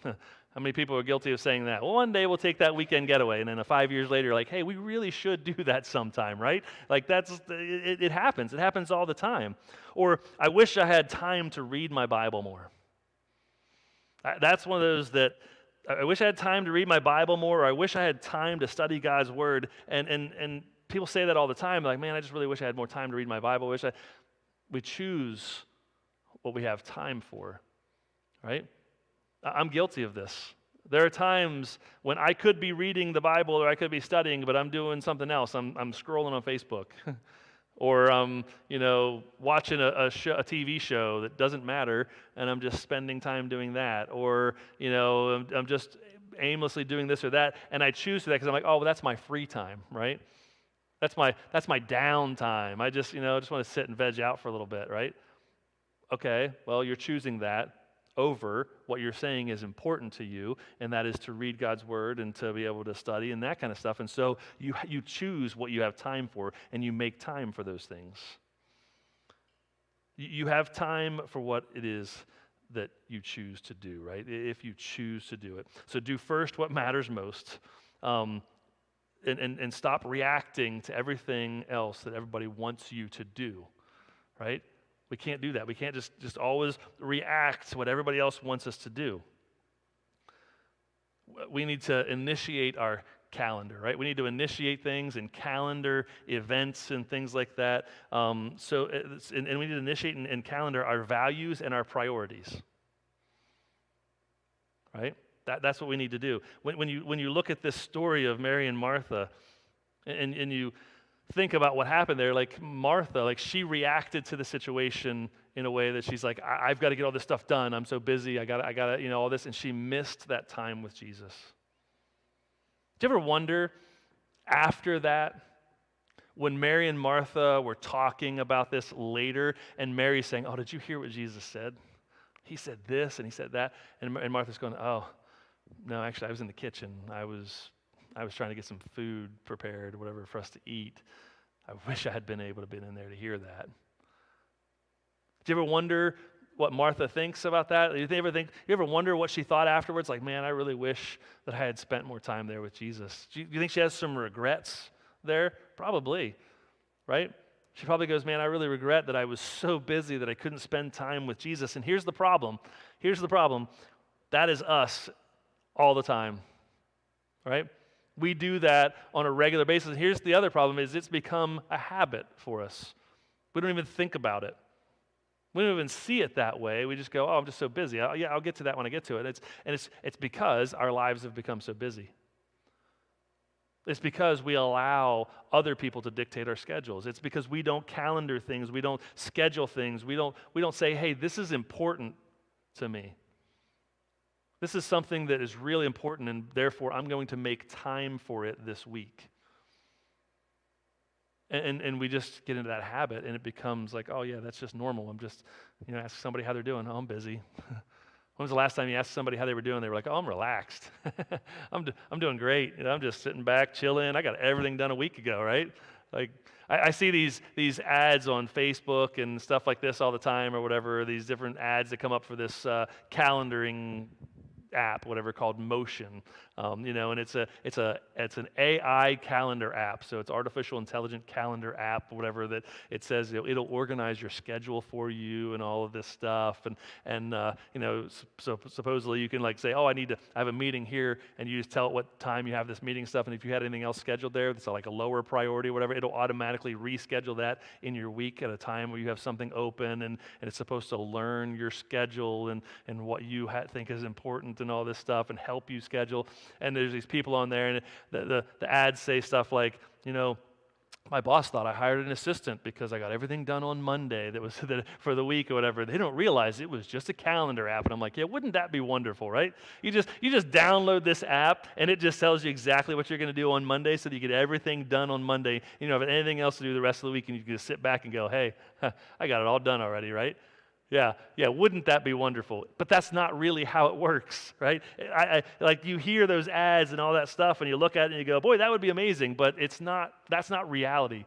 How many people are guilty of saying that? Well, one day we'll take that weekend getaway, and then 5 years later, you're like, hey, we really should do that sometime, right? Like it happens. It happens all the time. Or I wish I had time to read my Bible more. That's one of those that I wish I had time to read my Bible more, or I wish I had time to study God's Word. And people say that all the time, like, man, I just really wish I had more time to read my Bible. We choose what we have time for, right? I'm guilty of this. There are times when I could be reading the Bible or I could be studying, but I'm doing something else. I'm scrolling on Facebook, or watching a TV show that doesn't matter, and I'm just spending time doing that. Or I'm just aimlessly doing this or that, and I choose to that because I'm like, oh, well, that's my free time, right? That's my downtime. I just want to sit and veg out for a little bit, right? Okay, well, you're choosing that over what you're saying is important to you, and that is to read God's Word and to be able to study and that kind of stuff. And so you choose what you have time for, and you make time for those things. You have time for what it is that you choose to do, right? If you choose to do it. So do first what matters most, and stop reacting to everything else that everybody wants you to do, right? We can't do that. We can't just always react to what everybody else wants us to do. We need to initiate our calendar, right? We need to initiate things and calendar events and things like that. And we need to initiate and calendar our values and our priorities, right? That's what we need to do. When you look at this story of Mary and Martha, and you think about what happened there, like Martha, like she reacted to the situation in a way that she's like, I've got to get all this stuff done. I'm so busy. I got all this, and she missed that time with Jesus. Do you ever wonder after that, when Mary and Martha were talking about this later, and Mary's saying, oh, did you hear what Jesus said? He said this and he said that, and Martha's going, oh, no, actually, I was in the kitchen. I was trying to get some food prepared, whatever, for us to eat. I wish I had been able to be in there to hear that. Do you ever wonder what Martha thinks about that? You ever wonder what she thought afterwards? Like, man, I really wish that I had spent more time there with Jesus. Do you think she has some regrets there? Probably, right? She probably goes, man, I really regret that I was so busy that I couldn't spend time with Jesus. And here's the problem. That is us all the time, right? We do that on a regular basis. And here's the other problem is it's become a habit for us. We don't even think about it. We don't even see it that way. We just go, oh, I'm just so busy. I'll get to that when I get to it. It's because our lives have become so busy. It's because we allow other people to dictate our schedules. It's because we don't calendar things. We don't schedule things. We don't say, hey, this is important to me. This is something that is really important, and therefore I'm going to make time for it this week. And we just get into that habit, and it becomes like, oh yeah, that's just normal. I'm just, ask somebody how they're doing. Oh, I'm busy. When was the last time you asked somebody how they were doing? They were like, oh, I'm relaxed. I'm doing great. I'm just sitting back, chilling. I got everything done a week ago, right? Like, I see these ads on Facebook and stuff like this all the time or whatever, these different ads that come up for this calendaring app, whatever, called Motion, and it's an AI calendar app. So it's artificial intelligent calendar app, whatever, that it says it'll organize your schedule for you and all of this stuff. So supposedly you can like say, oh, I have a meeting here, and you just tell it what time you have this meeting stuff. And if you had anything else scheduled there that's like a lower priority or whatever, it'll automatically reschedule that in your week at a time where you have something open, and it's supposed to learn your schedule and what you think is important and all this stuff and help you schedule. And there's these people on there, and the ads say stuff like, my boss thought I hired an assistant because I got everything done on Monday that was for the week or whatever. They don't realize it was just a calendar app. And I'm like, yeah, wouldn't that be wonderful, right? You just download this app, and it just tells you exactly what you're going to do on Monday so that you get everything done on Monday. You don't have anything else to do the rest of the week, and you can just sit back and go, hey, I got it all done already, right? Yeah, wouldn't that be wonderful? But that's not really how it works, right? Like you hear those ads and all that stuff, and you look at it and you go, boy, that would be amazing, but that's not reality.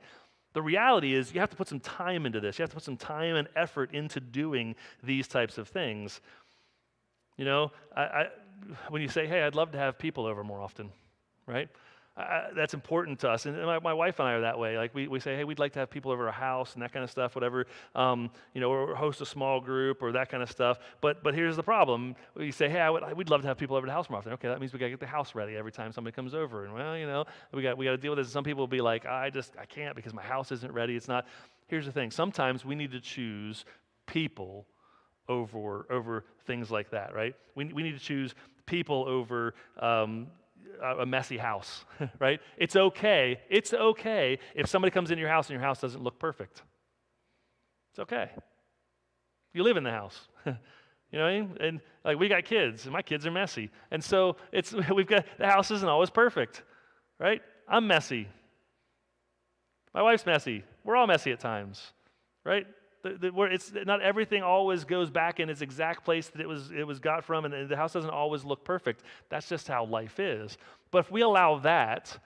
The reality is you have to put some time into this. You have to put some time and effort into doing these types of things. You know, when you say, hey, I'd love to have people over more often, right? That's important to us. And my wife and I are that way. Like we say, hey, we'd like to have people over our house and that kind of stuff, whatever, or host a small group or that kind of stuff. But here's the problem. We say, hey, we'd love to have people over the house more often. Okay, that means we got to get the house ready every time somebody comes over. And well, we got to deal with this. Some people will be like, I can't because my house isn't ready. It's not. Here's the thing. Sometimes we need to choose people over things like that, right? We need to choose people over a messy house, right? It's okay if somebody comes into your house and your house doesn't look perfect. It's okay. You live in the house. You know what I mean? And like we got kids, and my kids are messy. And so the house isn't always perfect, right? I'm messy. My wife's messy. We're all messy at times, right? It's not everything always goes back in its exact place that it was got from, and the house doesn't always look perfect. That's just how life is. But if we allow that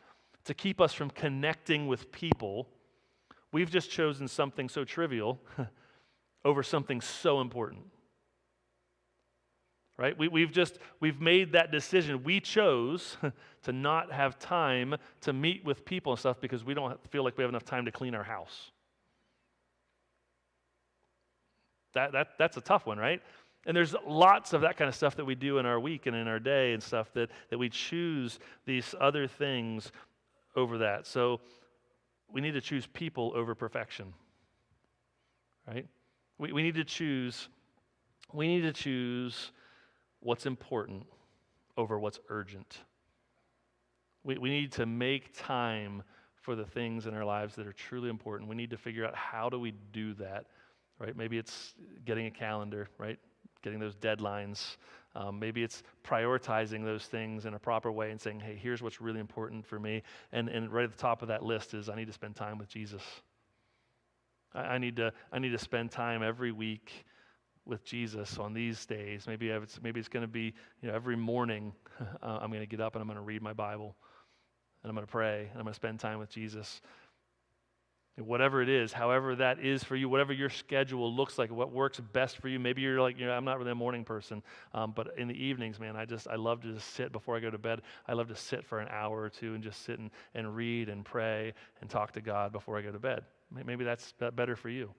to keep us from connecting with people, we've just chosen something so trivial over something so important. Right? We've made that decision. We chose to not have time to meet with people and stuff because we don't feel like we have enough time to clean our house. That's a tough one, right? And there's lots of that kind of stuff that we do in our week and in our day and stuff that we choose these other things over that. So we need to choose people over perfection, right? We need to choose what's important over what's urgent. We need to make time for the things in our lives that are truly important. We need to figure out how do we do that. Right? Maybe it's getting a calendar, right? Getting those deadlines. Maybe it's prioritizing those things in a proper way and saying, hey, here's what's really important for me. And right at the top of that list is I need to spend time with Jesus. I need to spend time every week with Jesus on these days. Maybe it's going to be every morning I'm going to get up and I'm going to read my Bible and I'm going to pray and I'm going to spend time with Jesus. Whatever it is, however that is for you, whatever your schedule looks like, what works best for you. Maybe you're like, I'm not really a morning person, but in the evenings, man, I love to just sit before I go to bed. I love to sit for an hour or two and just sit and read and pray and talk to God before I go to bed. Maybe that's better for you.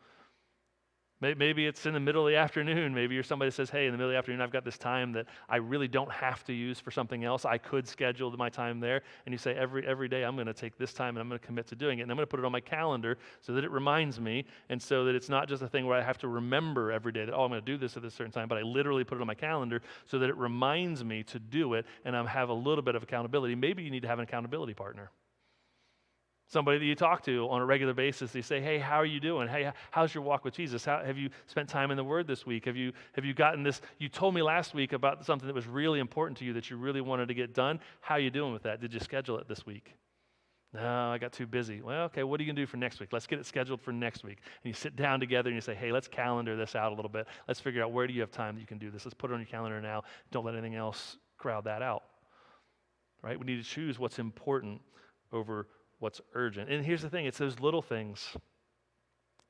Maybe it's in the middle of the afternoon. Maybe you're somebody that says, hey, in the middle of the afternoon, I've got this time that I really don't have to use for something else. I could schedule my time there. And you say, every day I'm going to take this time and I'm going to commit to doing it. And I'm going to put it on my calendar so that it reminds me and so that it's not just a thing where I have to remember every day that, I'm going to do this at this certain time, but I literally put it on my calendar so that it reminds me to do it and I have a little bit of accountability. Maybe you need to have an accountability partner. Somebody that you talk to on a regular basis, they say, hey, how are you doing? Hey, how's your walk with Jesus? Have you spent time in the Word this week? Have you gotten this? You told me last week about something that was really important to you that you really wanted to get done. How are you doing with that? Did you schedule it this week? No, I got too busy. Well, okay, what are you going to do for next week? Let's get it scheduled for next week. And you sit down together and you say, hey, let's calendar this out a little bit. Let's figure out where do you have time that you can do this. Let's put it on your calendar now. Don't let anything else crowd that out. Right? We need to choose what's important over what's urgent. And here's the thing, it's those little things.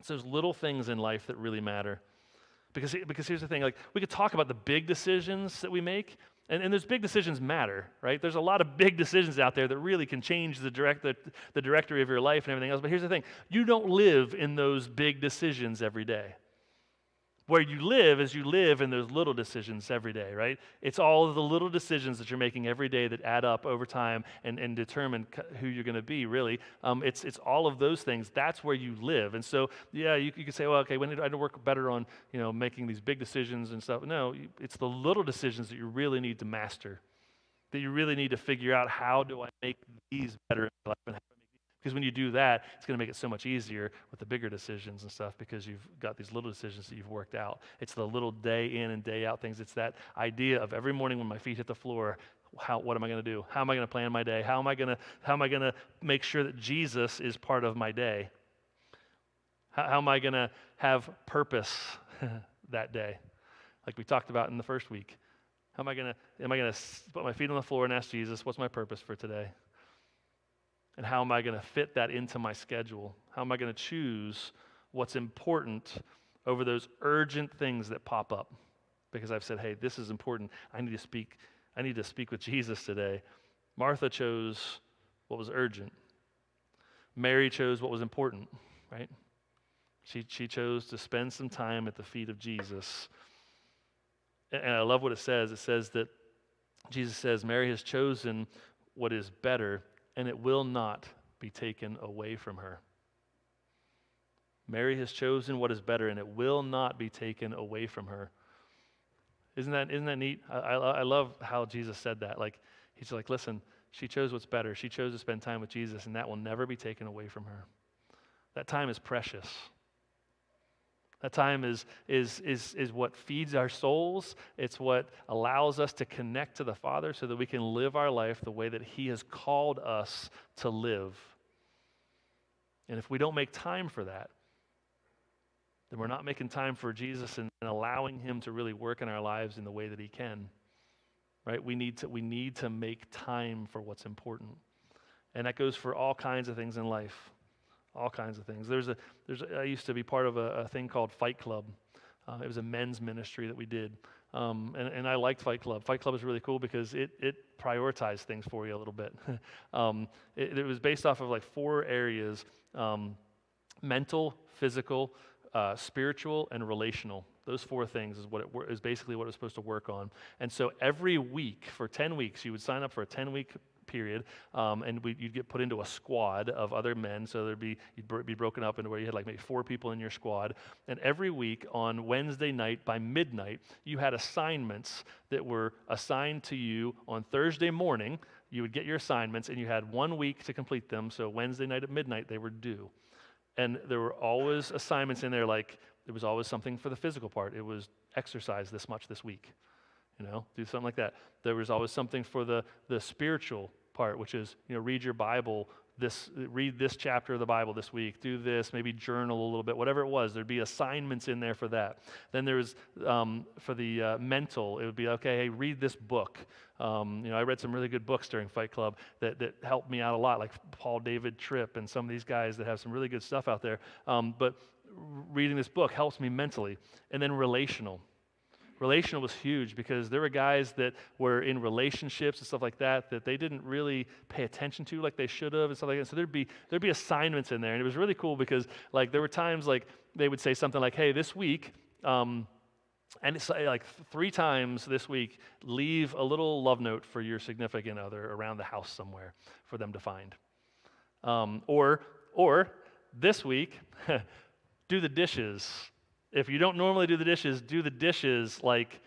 It's those little things in life that really matter. Because here's the thing, like we could talk about the big decisions that we make, and those big decisions matter, right? There's a lot of big decisions out there that really can change the directory of your life and everything else. But here's the thing, you don't live in those big decisions every day. Where you live is you live in those little decisions every day, right? It's all of the little decisions that you're making every day that add up over time and determine who you're going to be, really. It's all of those things. That's where you live. And so, yeah, you could say, well, okay, I need to work better on, making these big decisions and stuff. No, it's the little decisions that you really need to master, that you really need to figure out how do I make these better in my life and how do I make these. Because when you do that, it's going to make it so much easier with the bigger decisions and stuff because you've got these little decisions that you've worked out. It's the little day in and day out things. It's that idea of every morning when my feet hit the floor, what am I going to do? How am I going to plan my day? How am I going to make sure that Jesus is part of my day? How am I going to have purpose that day? Like we talked about in the first week. Am I gonna put my feet on the floor and ask Jesus, what's my purpose for today? And how am I gonna fit that into my schedule? How am I gonna choose what's important over those urgent things that pop up? Because I've said, hey, this is important. I need to speak with Jesus today. Martha chose what was urgent. Mary chose what was important, right? She chose to spend some time at the feet of Jesus. And I love what it says. It says that Jesus says, Mary has chosen what is better, and it will not be taken away from her. Mary has chosen what is better, and it will not be taken away from her. Isn't that neat? I love how Jesus said that. Like, he's like, listen, she chose what's better. She chose to spend time with Jesus, and that will never be taken away from her. That time is precious. That time is what feeds our souls. It's what allows us to connect to the Father so that we can live our life the way that He has called us to live. And if we don't make time for that, then we're not making time for Jesus and allowing Him to really work in our lives in the way that He can. Right? We need to make time for what's important. And that goes for all kinds of things in life. All kinds of things. I used to be part of a thing called Fight Club. It was a men's ministry that we did. And I liked Fight Club. Fight Club is really cool because it prioritized things for you a little bit. It was based off of like 4 areas: mental, physical, spiritual, and relational. Those 4 things is basically what it was supposed to work on. And so every week, for 10 weeks, you would sign up for a 10-week period, and you'd get put into a squad of other men. So you'd be broken up into where you had like maybe 4 people in your squad. And every week on Wednesday night by midnight, you had assignments that were assigned to you on Thursday morning. You would get your assignments, and you had 1 week to complete them. So Wednesday night at midnight, they were due. And there were always assignments in there, like there was always something for the physical part. It was exercise this much this week, do something like that. There was always something for the spiritual part, which is, read your Bible, read this chapter of the Bible this week, do this, maybe journal a little bit, whatever it was. There'd be assignments in there for that. Then there was, for the mental, it would be, okay, hey, read this book. I read some really good books during Fight Club that helped me out a lot, like Paul David Tripp and some of these guys that have some really good stuff out there. But reading this book helps me mentally. And then relational. Relational was huge because there were guys that were in relationships and stuff like that they didn't really pay attention to like they should have and stuff like that. So there'd be assignments in there, and it was really cool because like there were times like they would say something like, "Hey, this week," and it's like 3 times this week, leave a little love note for your significant other around the house somewhere for them to find. Or this week, do the dishes. If you don't normally do the dishes like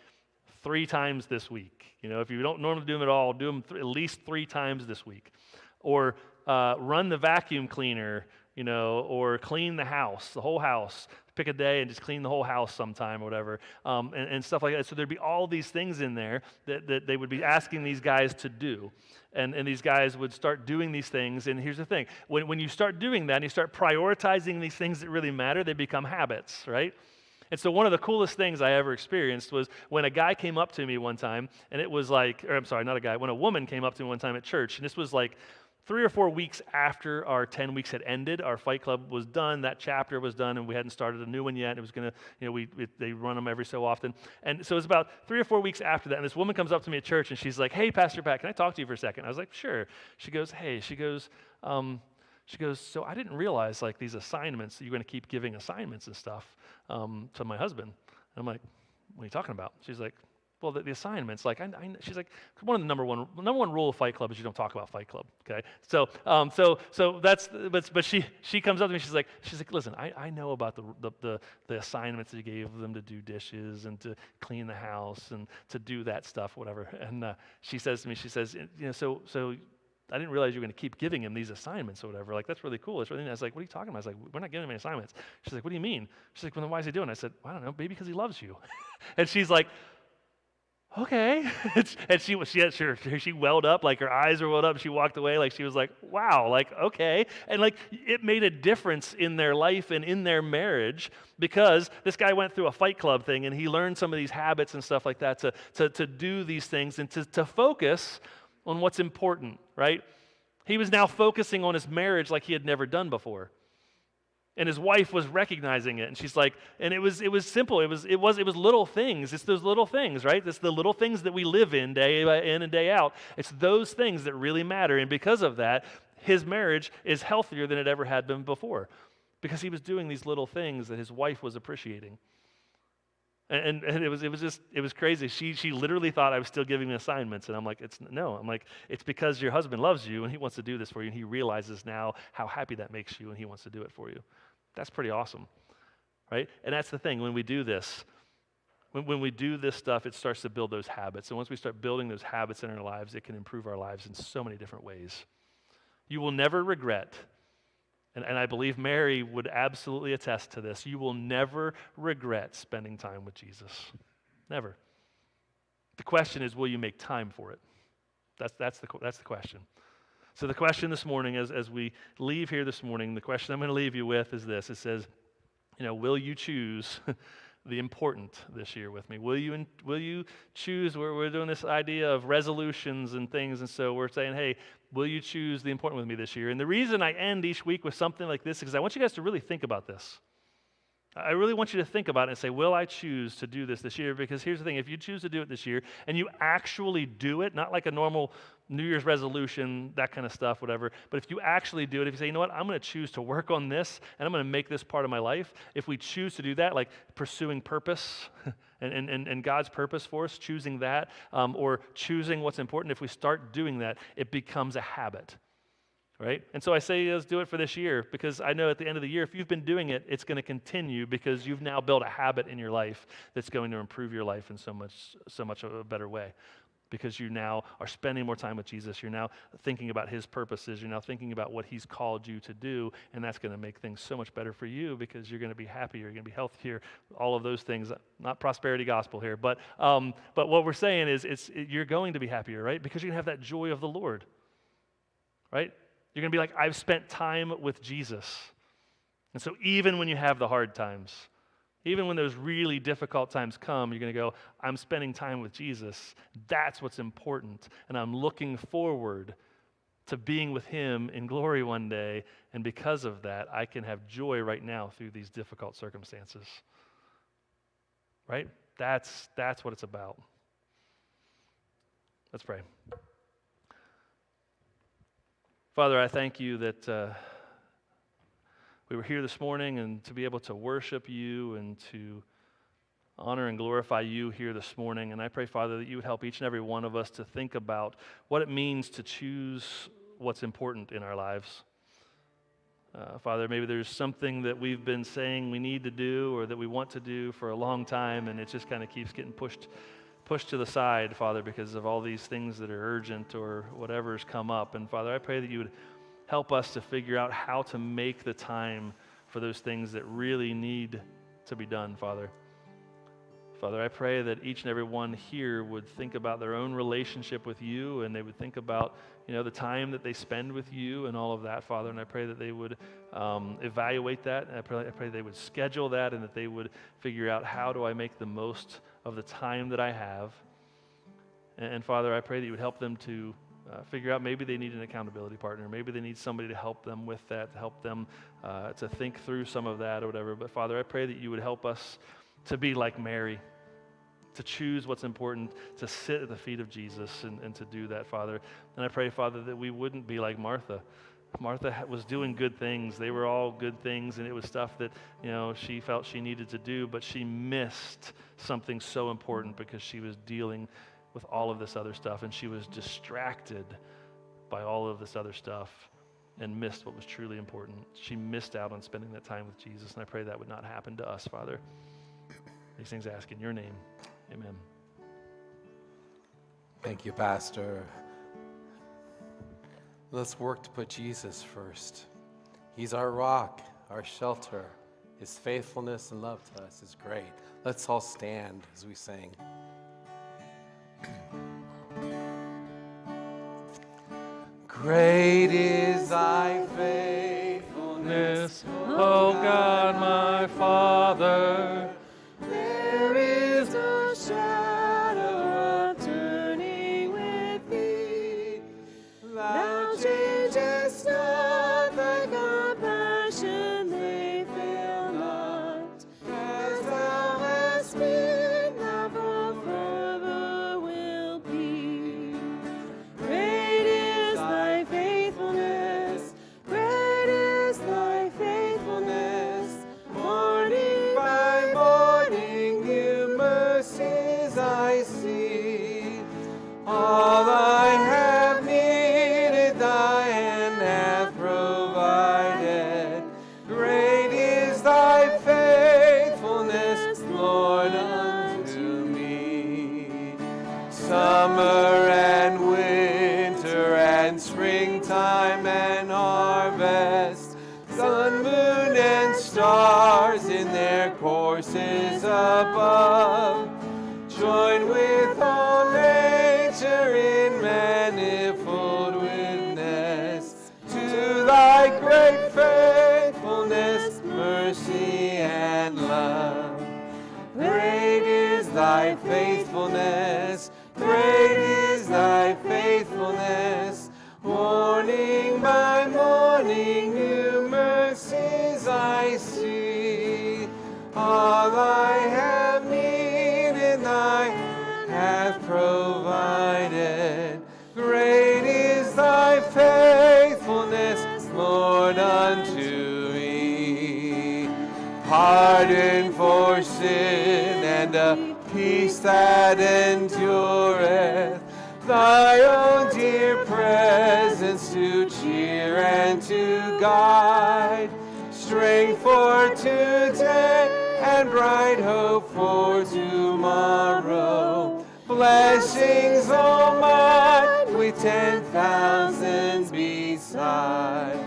3 times this week. If you don't normally do them at all, do them at least 3 times this week. Or run the vacuum cleaner, or clean the house, the whole house. Pick a day and just clean the whole house sometime or whatever, and stuff like that. So there'd be all these things in there that they would be asking these guys to do. And these guys would start doing these things. And here's the thing. When you start doing that and you start prioritizing these things that really matter, they become habits, right? And so one of the coolest things I ever experienced was when a guy came up to me one time, and it was like, when a woman came up to me one time at church, and this was like 3 or 4 weeks after our 10 weeks had ended. Our Fight Club was done, that chapter was done, and we hadn't started a new one yet. It was going to, they run them every so often. And so it was about 3 or 4 weeks after that, and this woman comes up to me at church, and she's like, "Hey, Pastor Pat, can I talk to you for a second?" I was like, "Sure." She goes, "So I didn't realize like these assignments, that you're going to keep giving assignments and stuff to my husband." And I'm like, "What are you talking about?" She's like, "Well, the assignments, like, she's like, one of the number one rule of Fight Club is you don't talk about Fight Club, okay? So that's, but she comes up to me, she's like, "Listen, I know about the assignments that you gave them to do dishes and to clean the house and to do that stuff, whatever." And she says to me, so I didn't realize you were going to keep giving him these assignments or whatever. Like, that's really cool. It's really nice. I was like, "What are you talking about?" I was like, "We're not giving him any assignments." She's like, "What do you mean?" She's like, "Well, then why is he doing it?" I said, "I don't know, maybe because he loves you." And she's like, okay. And she welled up, like her eyes were welled up. She walked away like she was like, wow, like, okay. And like it made a difference in their life and in their marriage because this guy went through a Fight Club thing and he learned some of these habits and stuff like that to do these things and to focus on what's important, right? He was now focusing on his marriage like he had never done before. And his wife was recognizing it, and she's like, and it was simple. It was little things. It's those little things, right? It's the little things that we live in day in and day out. It's those things that really matter. And because of that, his marriage is healthier than it ever had been before, because he was doing these little things that his wife was appreciating. And it was crazy. She literally thought I was still giving him assignments, and I'm like, it's because your husband loves you and he wants to do this for you, and he realizes now how happy that makes you, and he wants to do it for you. That's pretty awesome, right? And that's the thing. When we do this, when we do this stuff, it starts to build those habits. And once we start building those habits in our lives, it can improve our lives in so many different ways. You will never regret, and I believe Mary would absolutely attest to this, you will never regret spending time with Jesus. Never. The question is, will you make time for it? That's the question. So the question this morning, as we leave here this morning, the question I'm going to leave you with is this. It says, will you choose the important this year with me? Will you choose, we're doing this idea of resolutions and things, and so we're saying, hey, will you choose the important with me this year? And the reason I end each week with something like this is because I want you guys to really think about this. I really want you to think about it and say, will I choose to do this year? Because here's the thing, if you choose to do it this year and you actually do it, not like a normal New Year's resolution, that kind of stuff, whatever, but if you actually do it, if you say, you know what, I'm going to choose to work on this and I'm going to make this part of my life, if we choose to do that, like pursuing purpose and God's purpose for us, choosing that, or choosing what's important, if we start doing that, it becomes a habit. Right? And so I say let's do it for this year because I know at the end of the year, if you've been doing it, it's going to continue because you've now built a habit in your life that's going to improve your life in so much of a better way. Because you now are spending more time with Jesus. You're now thinking about his purposes. You're now thinking about what he's called you to do, and that's going to make things so much better for you because you're going to be happier, you're going to be healthier, all of those things. Not prosperity gospel here, but what we're saying is you're going to be happier, right? Because you're going to have that joy of the Lord, right? You're going to be like, I've spent time with Jesus. And so even when you have the hard times, even when those really difficult times come, you're going to go, I'm spending time with Jesus. That's what's important. And I'm looking forward to being with him in glory one day. And because of that, I can have joy right now through these difficult circumstances. Right? That's what it's about. Let's pray. Father, I thank you that we were here this morning and to be able to worship you and to honor and glorify you here this morning. And I pray, Father, that you would help each and every one of us to think about what it means to choose what's important in our lives. Father, maybe there's something that we've been saying we need to do or that we want to do for a long time, and it just kind of keeps getting pushed to the side, Father, because of all these things that are urgent or whatever's come up. And Father, I pray that you would help us to figure out how to make the time for those things that really need to be done, Father. Father, I pray that each and every one here would think about their own relationship with you, and they would think about, the time that they spend with you and all of that, Father. And I pray that they would evaluate that. And I pray they would schedule that and that they would figure out, how do I make the most of the time that I have? And Father, I pray that you would help them to figure out maybe they need an accountability partner. Maybe they need somebody to help them with that, to help them to think through some of that or whatever. But Father, I pray that you would help us to be like Mary, to choose what's important, to sit at the feet of Jesus and to do that, Father. And I pray, Father, that we wouldn't be like Martha. Martha was doing good things. They were all good things, and it was stuff that, she felt she needed to do, but she missed something so important because she was dealing with all of this other stuff, and she was distracted by all of this other stuff and missed what was truly important. She missed out on spending that time with Jesus, and I pray that would not happen to us, Father. These things I ask in your name. Amen. Thank you, Pastor. Let's work to put Jesus first. He's our rock, our shelter. His faithfulness and love to us is great. Let's all stand as we sing. Great is thy faithfulness, O God, my Father. There is no shadow of turning with thee. Thou changest not, thy compassion they fail not. As thou hast been, thou forever will be. Great is thy faithfulness, great is thy faithfulness. Morning by morning, new mercies I see. All I have needed, thy hand hath provided. Great is thy faithfulness, Lord, unto me. Summer and winter and springtime and harvest, sun, moon, and stars in their courses above, join with all nature in manifold witness to thy great faithfulness, mercy, and love. Great is thy faithfulness, great is thy faithfulness. Morning by morning, new mercies I see. All I have needed, thy hand hath provided. Great is thy faithfulness, Lord, unto me. Pardon for sin and a peace that endureth, thy own dear presence to cheer and to guide, strength for today and bright hope for tomorrow, blessings all mine with 10,000 beside.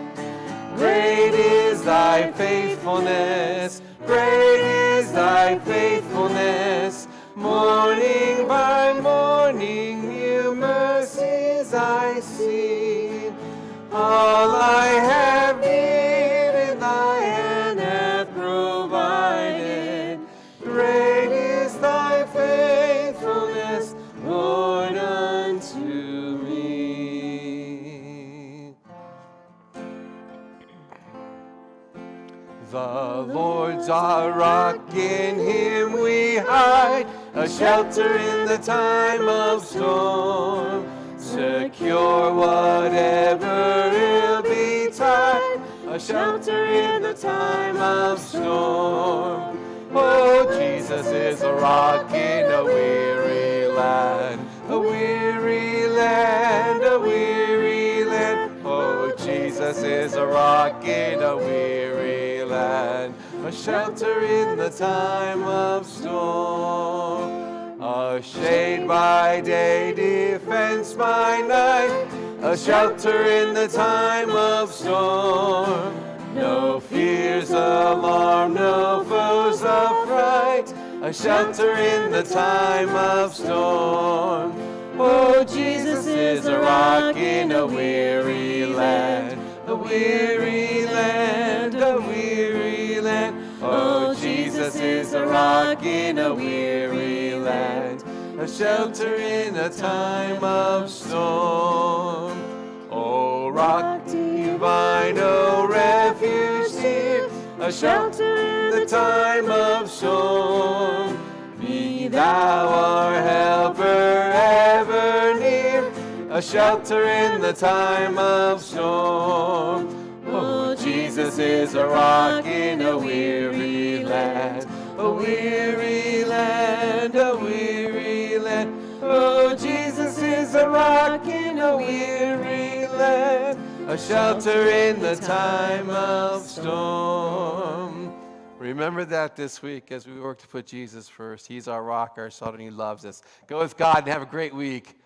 Great is thy faithfulness, great is thy faithfulness. Morning by morning, new mercies I see. All I have needed, thy hand hath provided. Great is thy faithfulness, Lord, unto me. The Lord's our rock, in him we hide, a shelter in the time of storm. Secure whatever ill betide, a shelter in the time of storm. Oh, Jesus is a rock in a weary land, a weary land, a weary land. Oh, Jesus is a rock in a weary land, a shelter in the time of storm. A shade by day, defense by night, a shelter in the time of storm. No fears, alarm, no foes affright, a shelter in the time of storm. Oh, Jesus is a rock in a weary land, a weary land, a weary land. Oh, Jesus is a rock in a weary land, a shelter in a time of storm. O rock divine, O refuge dear, a shelter in the time of storm. Be thou our helper ever near, a shelter in the time of storm. Oh, Jesus is a rock in a weary land, a weary land, a weary land. Oh, Jesus is a rock in a weary land, a shelter in the time of storm. Remember that this week as we work to put Jesus first. He's our rock, our shelter, and he loves us. Go with God and have a great week.